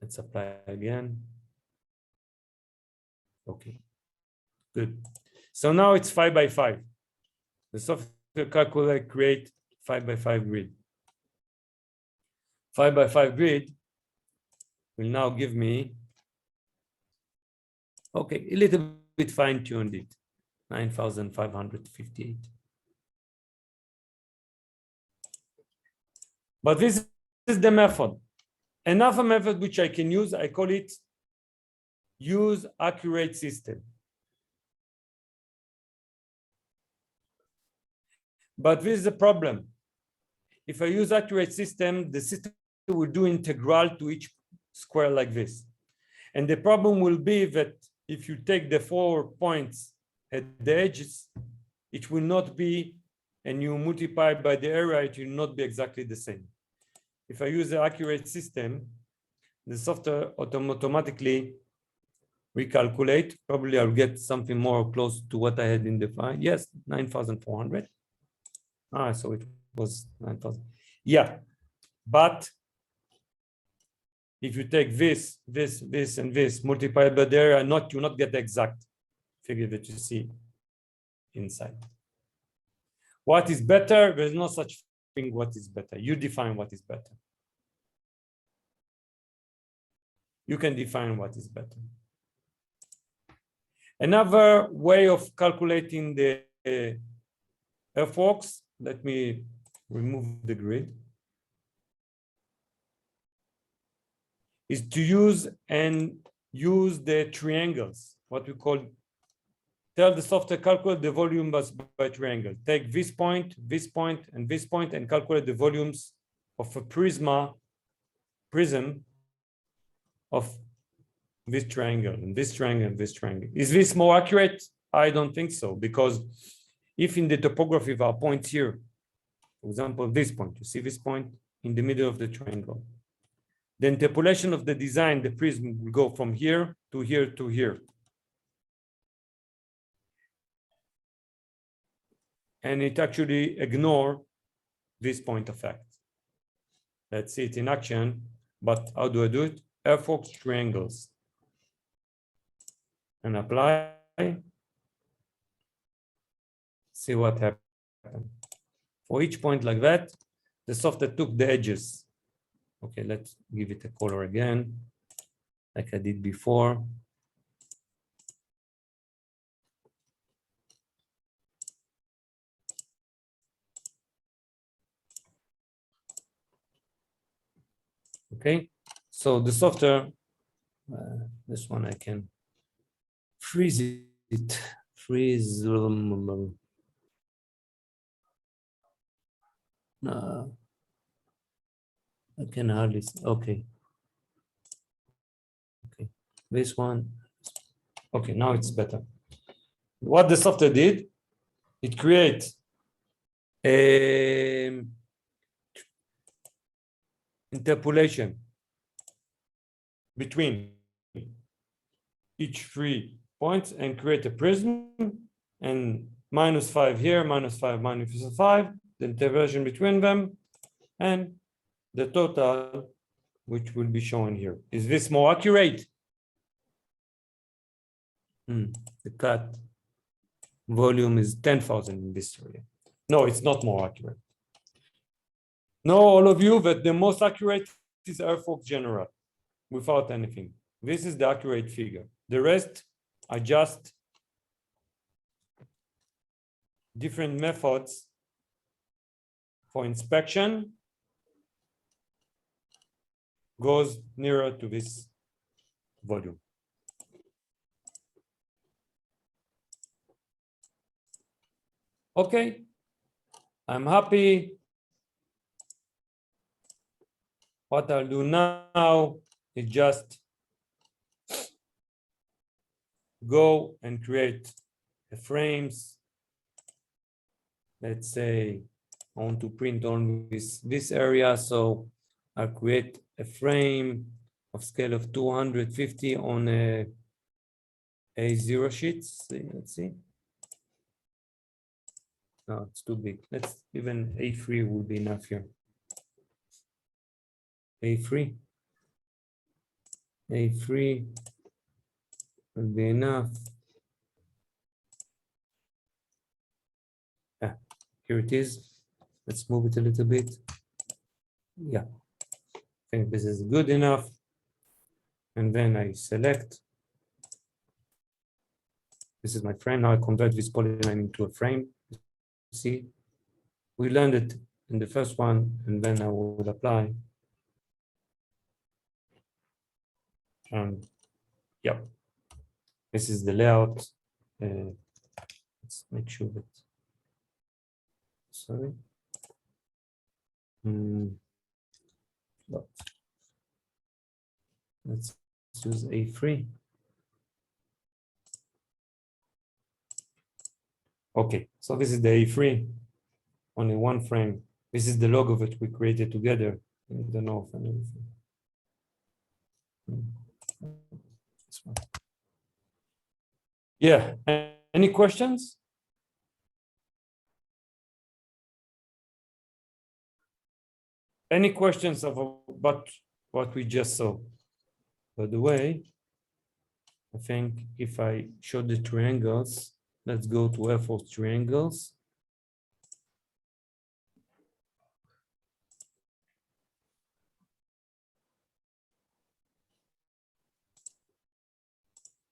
Let's apply again. Okay, good. So now it's 5 by 5. The software calculate create 5 by 5 grid. 5 by 5 grid will now give me, okay, a little bit fine-tuned it, 9,558. But this is the method. Another method which I can use, I call it use accurate system. But this is a problem. If I use accurate system, the system will do integral to each square like this. And the problem will be that if you take the 4 points at the edges, it will not be, and you multiply by the area, it will not be exactly the same. If I use the accurate system, the software automatically recalculate. Probably I'll get something more close to what I had in the file. Yes, 9,400. So it was 9,000. Yeah, but if you take this, and this, multiply by the area, you not get the exact figure that you see inside. What is better? There's no such thing. What is better? You define what is better. You can define what is better. Another way of calculating the earthworks, let me remove the grid, is to use the triangles, what we call, tell the software calculate the volume by triangle. Take this point, and this point, and calculate the volumes of a prism of this triangle, and this triangle, and this triangle. Is this more accurate? I don't think so, because if in the topography of our points here, for example, this point, you see this point in the middle of the triangle, the interpolation of the design, the prism will go from here to here to here. And it actually ignores this point effect. Let's see it in action, but how do I do it? Earthworks triangles. And apply. See what happened. For each point like that, the software took the edges. Okay, let's give it a color again, like I did before. Okay, so the software, this one I can freeze it, freeze. No, I can hardly see. Okay. Okay, this one. Okay, now it's better. What the software did, it creates a interpolation between each 3 points and create a prism, and -5 here, -5, -5, the interversion between them, and the total, which will be shown here. Is this more accurate? The cut volume is 10,000 in this area. No, it's not more accurate. Know, all of you, that the most accurate is earthwork general, without anything. This is the accurate figure. The rest are just different methods for inspection, goes nearer to this volume. Okay, I'm happy. What I'll do now is just go and create the frames. Let's say I want to print on this area, so I'll create a frame of scale of 250 on a A0 sheet. Let's see. No, it's too big. Let's even A3 will be enough here. A3 will be enough. Here it is. Let's move it a little bit. Yeah, I think this is good enough. And then I select. This is my frame. Now I convert this polyline into a frame. See, we landed in the first one, and then I will apply. Yeah, This is the layout. Let's make sure that, sorry. But let's use A3. Okay, so this is the A3, only one frame. This is the logo that we created together in the north and everything. This one. Yeah, any questions? Any questions about what we just saw? By the way, I think if I show the triangles, let's go to F4 triangles.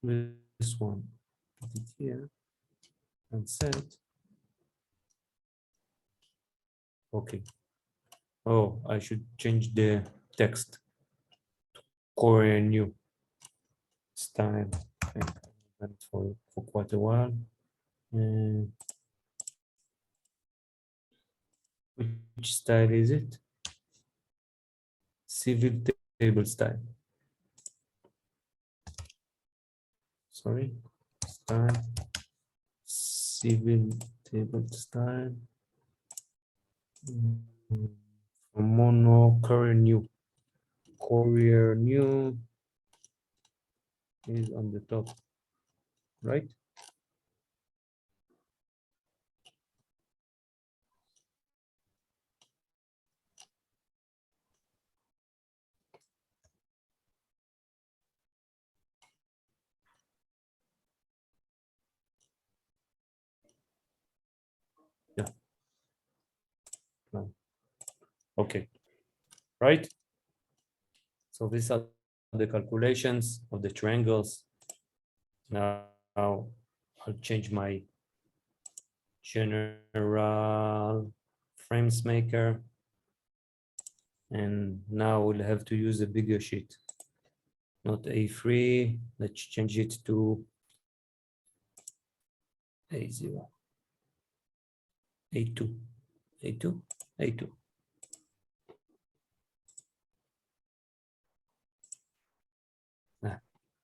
This one, put it here and set. Okay. Oh, I should change the text. Core new style. Okay. For quite a while. And which style is it? Civil table style. Sorry, style. Civil table style. Mono courier new. Courier new is on the top, right? Yeah. No. Okay. Right. So these are the calculations of the triangles. Now I'll change my general frames maker. And now we'll have to use a bigger sheet, not A3. Let's change it to A0, A2, A2, A2. Nah,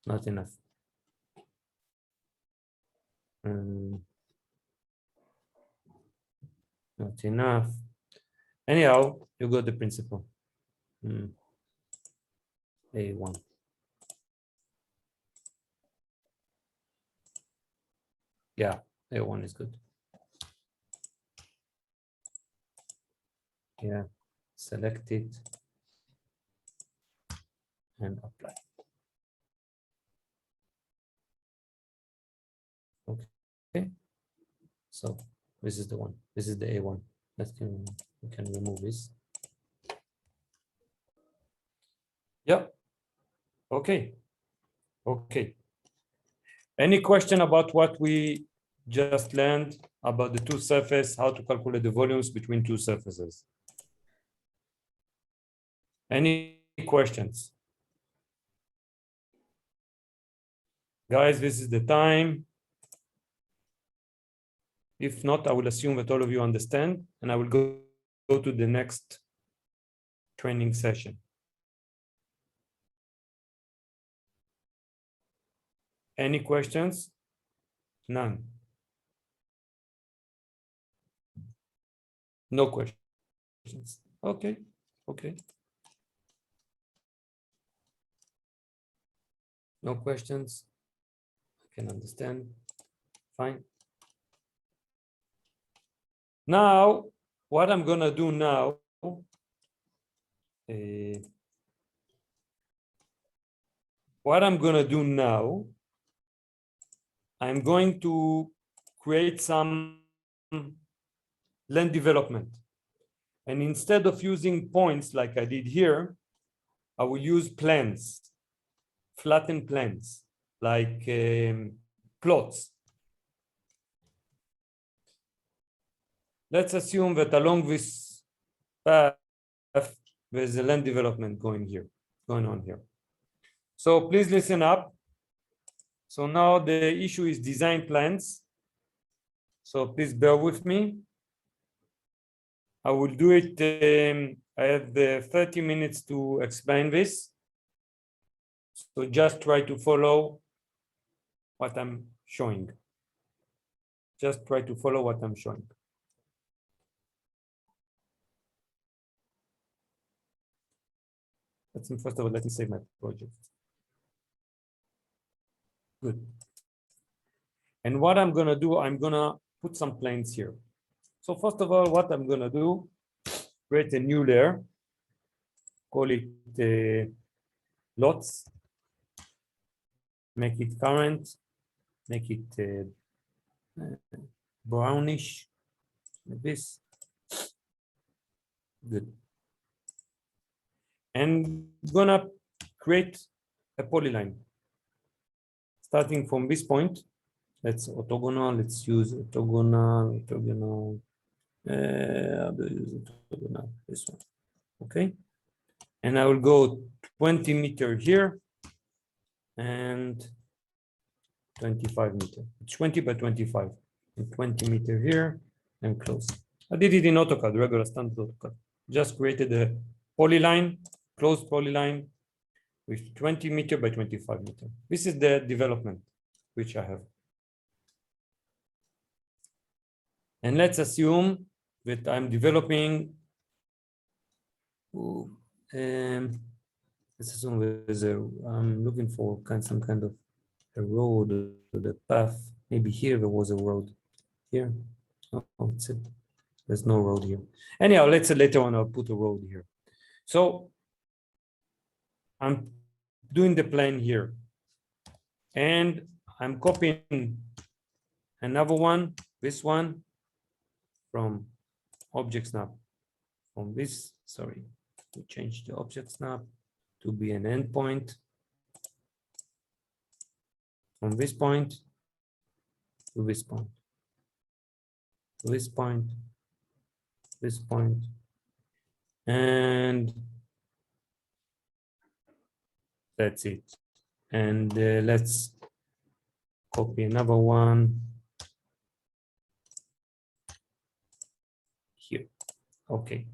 not enough. Not enough. Anyhow, you got the principle. A1. Yeah, A1 is good. Yeah, select it and apply. Okay. So this is the one. This is the A1. We can remove this. Yeah. Okay. Okay. Any question about what we just learned about the two surfaces, how to calculate the volumes between two surfaces? Any questions? Guys, this is the time. If not, I will assume that all of you understand, and I will go to the next training session. Any questions? None. No questions. Okay. Okay. No questions. I can understand. Fine. Now, what I'm gonna do now, I'm going to create some land development. And instead of using points like I did here, I will use plans, flattened plans, like plots. Let's assume that along this path, there's a land development going on here. So please listen up. So now the issue is design plans. So please bear with me. I will do it. I have 30 minutes to explain this. So just try to follow what I'm showing. Just try to follow what I'm showing. First of all, let me save my project. Good. And what I'm gonna do, I'm gonna put some planes here. So first of all, what I'm gonna do, create a new layer, call it lots, make it current, make it brownish, like this. Good. And gonna create a polyline. Starting from this point, let's orthogonal, let's use orthogonal, how do you use orthogonal? This one, okay? And I will go 20 meter here and 25 meter. It's 20 by 25 and 20 meter here and close. I did it in AutoCAD, regular standard AutoCAD. Just created a polyline, closed polyline with 20 meter by 25 meter. This is the development which I have. And let's assume that I'm developing, let's assume I'm looking for some kind of a road, the path. Maybe here there was a road. Here, oh, it's it. There's no road here. Anyhow, let's say later on I'll put a road here. So I'm doing the plane here, and I'm copying another one, this one, from object snap. From this, sorry, to change the object snap to be an endpoint. From this point to this point, to this point, this point, and that's it. And let's copy another one here. Okay.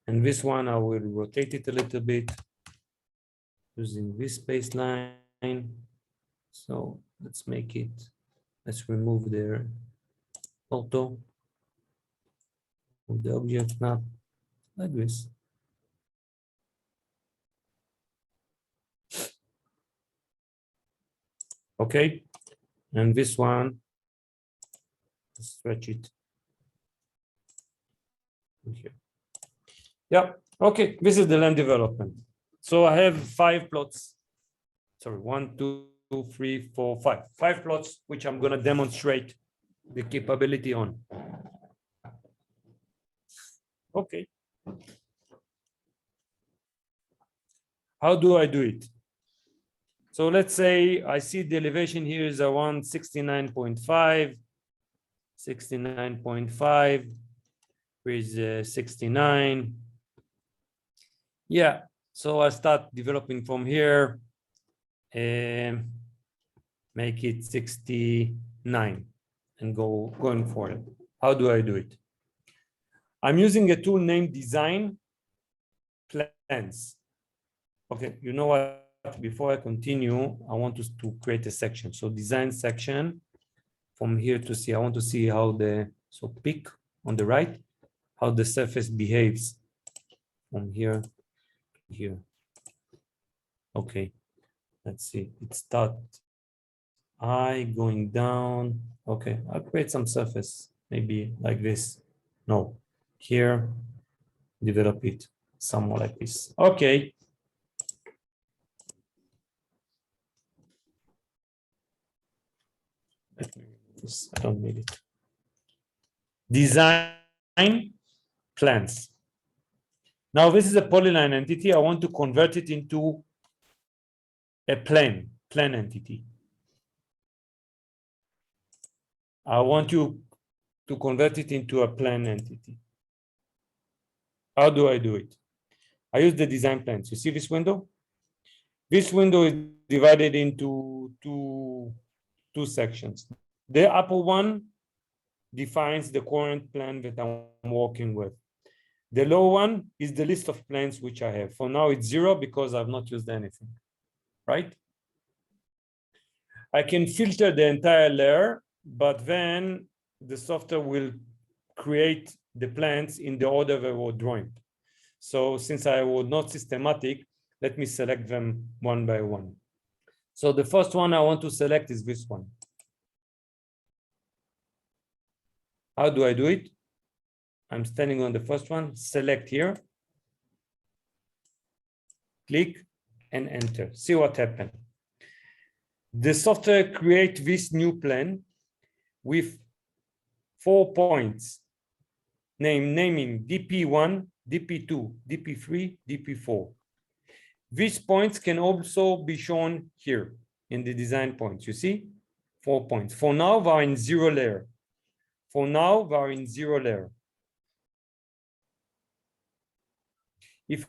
And this one, I will rotate it a little bit using this baseline. So let's make it, let's remove the photo of the object snap like this. Okay, and this one, stretch it here. Yeah, okay, this is the land development. So I have 5 plots. Sorry, 1, 2, 3, 4, 5. 5 plots, which I'm going to demonstrate the capability on. Okay. How do I do it? So let's say I see the elevation here is around 69.5, 69.5 with 69. Yeah, so I start developing from here and make it 69 and going for it. How do I do it? I'm using a tool named Design Plans. Okay, you know what? Before I continue, I want to create a section. So design section from here to see. I want to see how so pick on the right, how the surface behaves from here to here. Okay, let's see. It starts high going down. Okay, I'll create some surface, maybe like this. No, here, develop it somewhere like this. Okay. I don't need it. Design plans. Now this is a polyline entity. I want to convert it into a plane entity. I want you to convert it into a plane entity. How do I do it? I use the design plans. You see this window? This window is divided into two two sections. The upper one defines the current plan that I'm working with. The lower one is the list of plans which I have. For now, it's 0 because I've not used anything, right? I can filter the entire layer, but then the software will create the plans in the order they were drawing. So since I was not systematic, let me select them one by one. So the first one I want to select is this one. How do I do it? I'm standing on the first one, select here, click and enter. See what happened. The software creates this new plan with 4 points, naming DP1, DP2, DP3, DP4. These points can also be shown here in the design points. You see, 4 points. For now, they are in 0 layer. For now, they are in 0 layer. If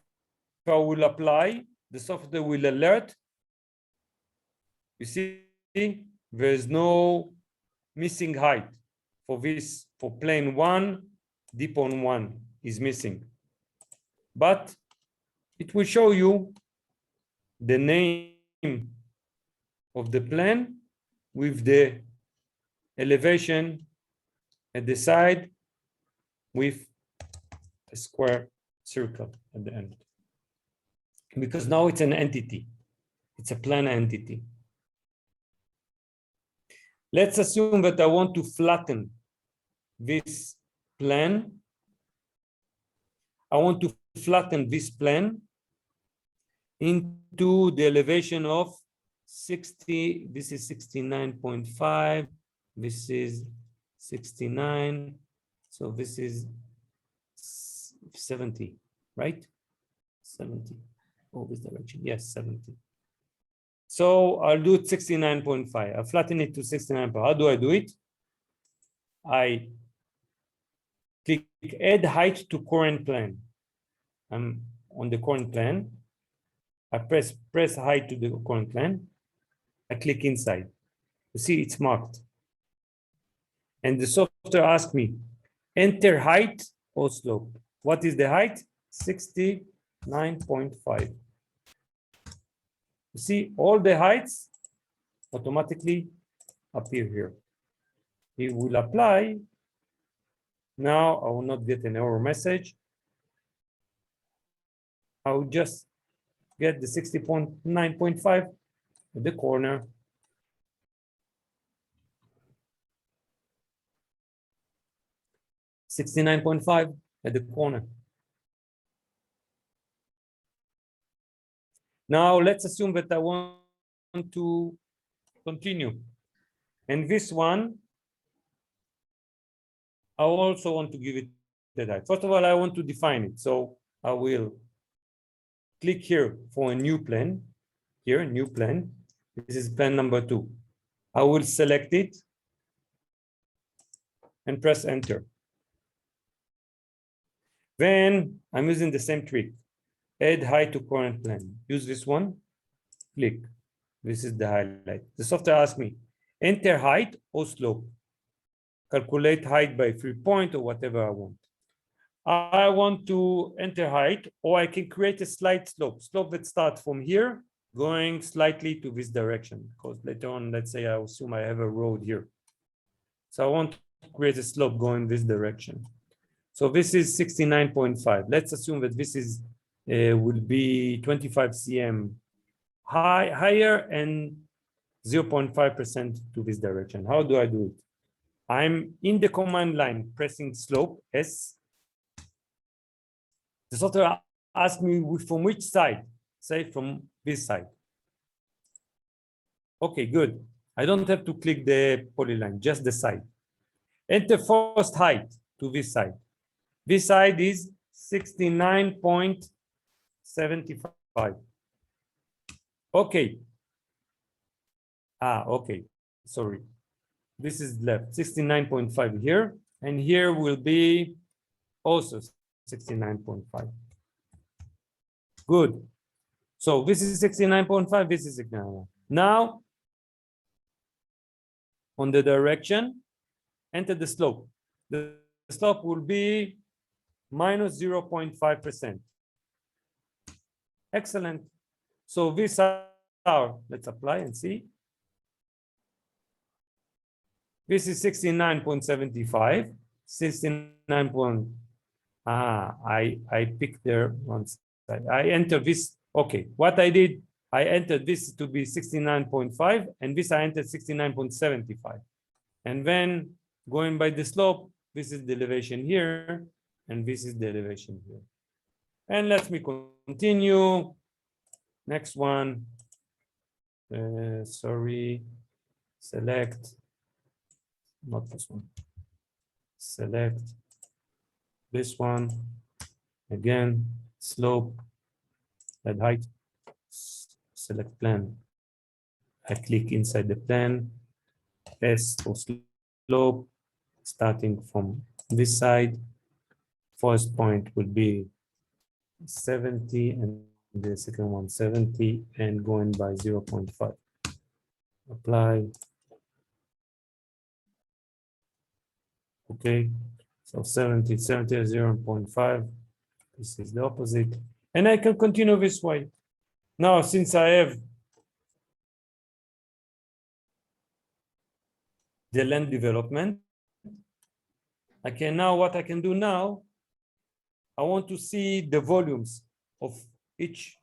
I will apply, the software will alert. You see, there is no missing height for this. For plane 1, deep on 1 is missing. But it will show you the name of the plane with the elevation at the side with a square circle at the end. Because now it's an entity. It's a plan entity. Let's assume that I want to flatten this plan. I want to flatten this plan into the elevation of 60. This is 69.5. This is 69. So this is 70, right? 70. Oh, this direction. Yes, 70. So I'll do it 69.5. I'll flatten it to 69. How do I do it? I click add height to current plan. I'm on the current plan. I press height to the current plan. I click inside. You see, it's marked. And the software asks me, enter height or slope. What is the height? 69.5. You see, all the heights automatically appear here. It will apply. Now I will not get an error message. I will just get the 60.9.5 at the corner. $69.5 at the corner. Now let's assume that I want to continue. And this one, I also want to give it the height. First of all, I want to define it. So I will click here for a new plan. Here, new plan. This is plan number 2. I will select it and press enter. Then I'm using the same trick. Add height to current plan. Use this one. Click. This is the highlight. The software asks me, enter height or slope. Calculate height by 3 points or whatever I want. I want to enter height, or I can create a slight slope. Slope that starts from here, going slightly to this direction. Because later on, let's say I assume I have a road here. So I want to create a slope going this direction. So this is 69.5. Let's assume that this is will be 25 cm higher and 0.5% to this direction. How do I do it? I'm in the command line pressing slope S. The software asks me from which side, say from this side. Okay, good. I don't have to click the polyline, just the side. Enter first height to this side. This side is 69.75. Okay. Okay. Sorry. This is left, 69.5 here. And here will be also 69.5. Good. So this is 69.5, this is 69. Now, on the direction, enter the slope. The slope will be minus 0.5%. Excellent. So these are, let's apply and see. This is 69.75, 69. I picked there one side. I entered this. Okay, what I did, I entered this to be 69.5, and this I entered 69.75. And then going by the slope, this is the elevation here, and this is the elevation here. And let me continue. Next one. Sorry. Select. Not this one. Select this one. Again, slope, add height, select plan. I click inside the plan. S for slope, starting from this side. First point will be 70, and the second one 70, and going by 0.5. Apply. Okay, so 70, 0.5. This is the opposite. And I can continue this way. Now, since I have the land development, I can now, what I can do now, I want to see the volumes of each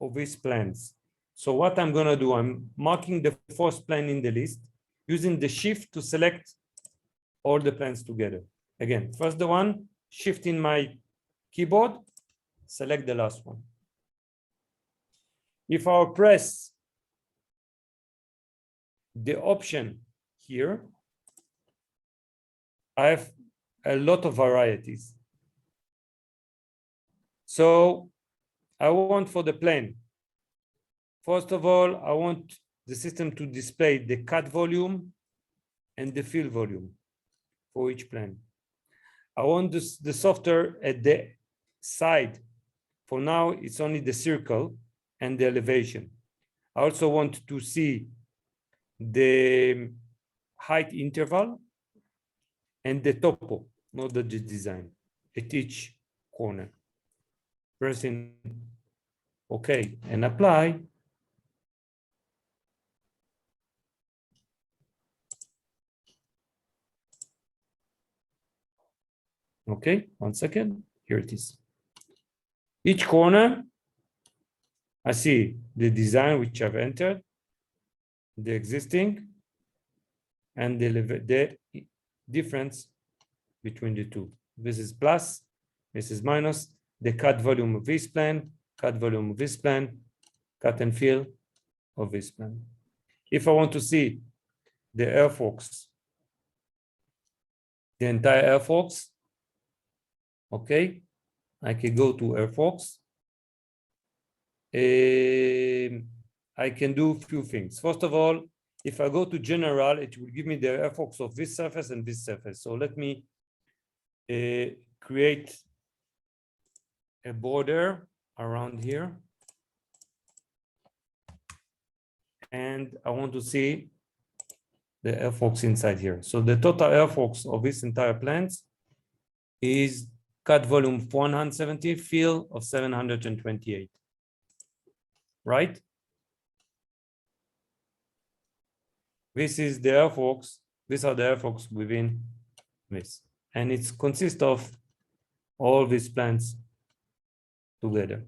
of these plans. So what I'm gonna do, I'm marking the first plan in the list, using the shift to select all the plans together. Again, first the one, shift in my keyboard, select the last one. If I press the option here, I have a lot of varieties. So I want for the plane, first of all, I want the system to display the cut volume and the fill volume for each plane. I want the software at the side. For now, it's only the circle and the elevation. I also want to see the height interval and the topo, not the design, at each corner. Pressing OK and apply. Okay, 1 second. Here it is. Each corner, I see the design which I've entered, the existing, and the difference between the two. This is plus, this is minus, the cut volume of this plan, cut volume of this plan, cut and fill of this plan. If I want to see the earthworks, the entire earthworks, okay, I can go to earthworks. I can do a few things. First of all, if I go to general, it will give me the earthworks of this surface and this surface. So let me create a border around here. And I want to see the earthworks inside here. So the total earthworks of this entire plant is cut volume 170, fill of 728. Right? This is the earthworks. These are the earthworks within this. And it consists of all these plants together.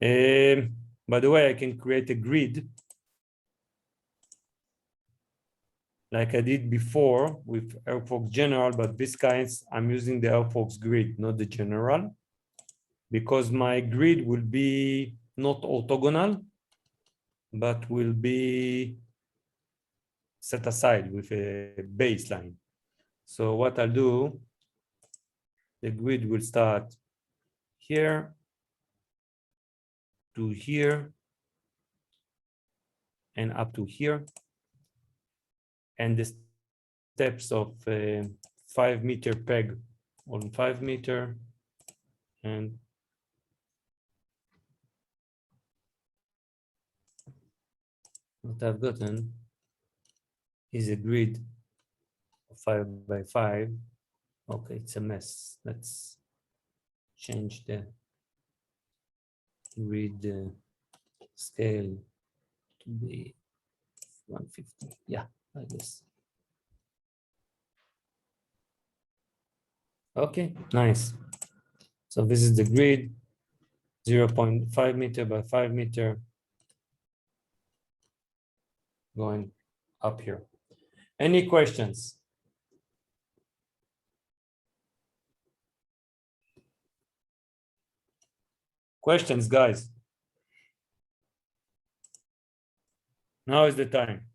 By the way, I can create a grid like I did before with earthworks general, but this kinds, I'm using the earthworks grid, not the general, because my grid will be not orthogonal, but will be set aside with a baseline. So what I'll do, the grid will start here to here and up to here. And the steps of 5 meter peg on 5 meter and what I've gotten is a grid of 5 by 5. Okay, it's a mess. Let's change the grid scale to be 150. Yeah, like this. Okay, nice. So this is the grid, 0.5 meter by 5 meter, going up here. Any questions? Questions, guys? Now is the time.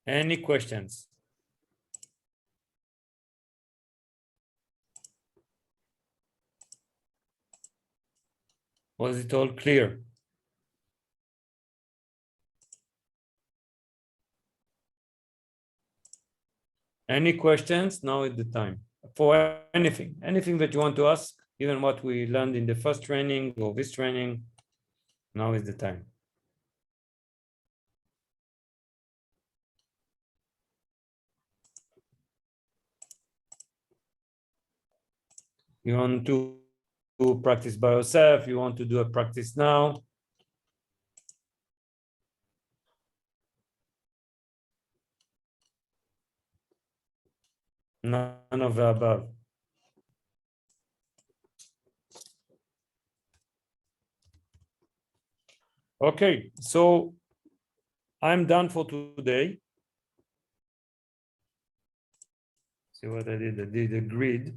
Any questions? Was it all clear? Any questions? Now is the time for anything that you want to ask, even what we learned in the first training or this training. Now is the time. You want to practice by yourself? You want to do a practice now? None of the above. Okay, so I'm done for today. See what I did? I did a grid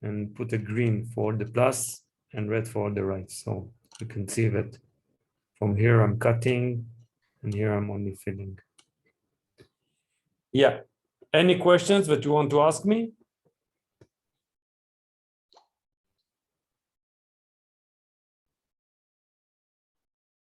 and put a green for the plus and red for the right. So you can see that from here I'm cutting and here I'm only filling. Yeah. Any questions that you want to ask me?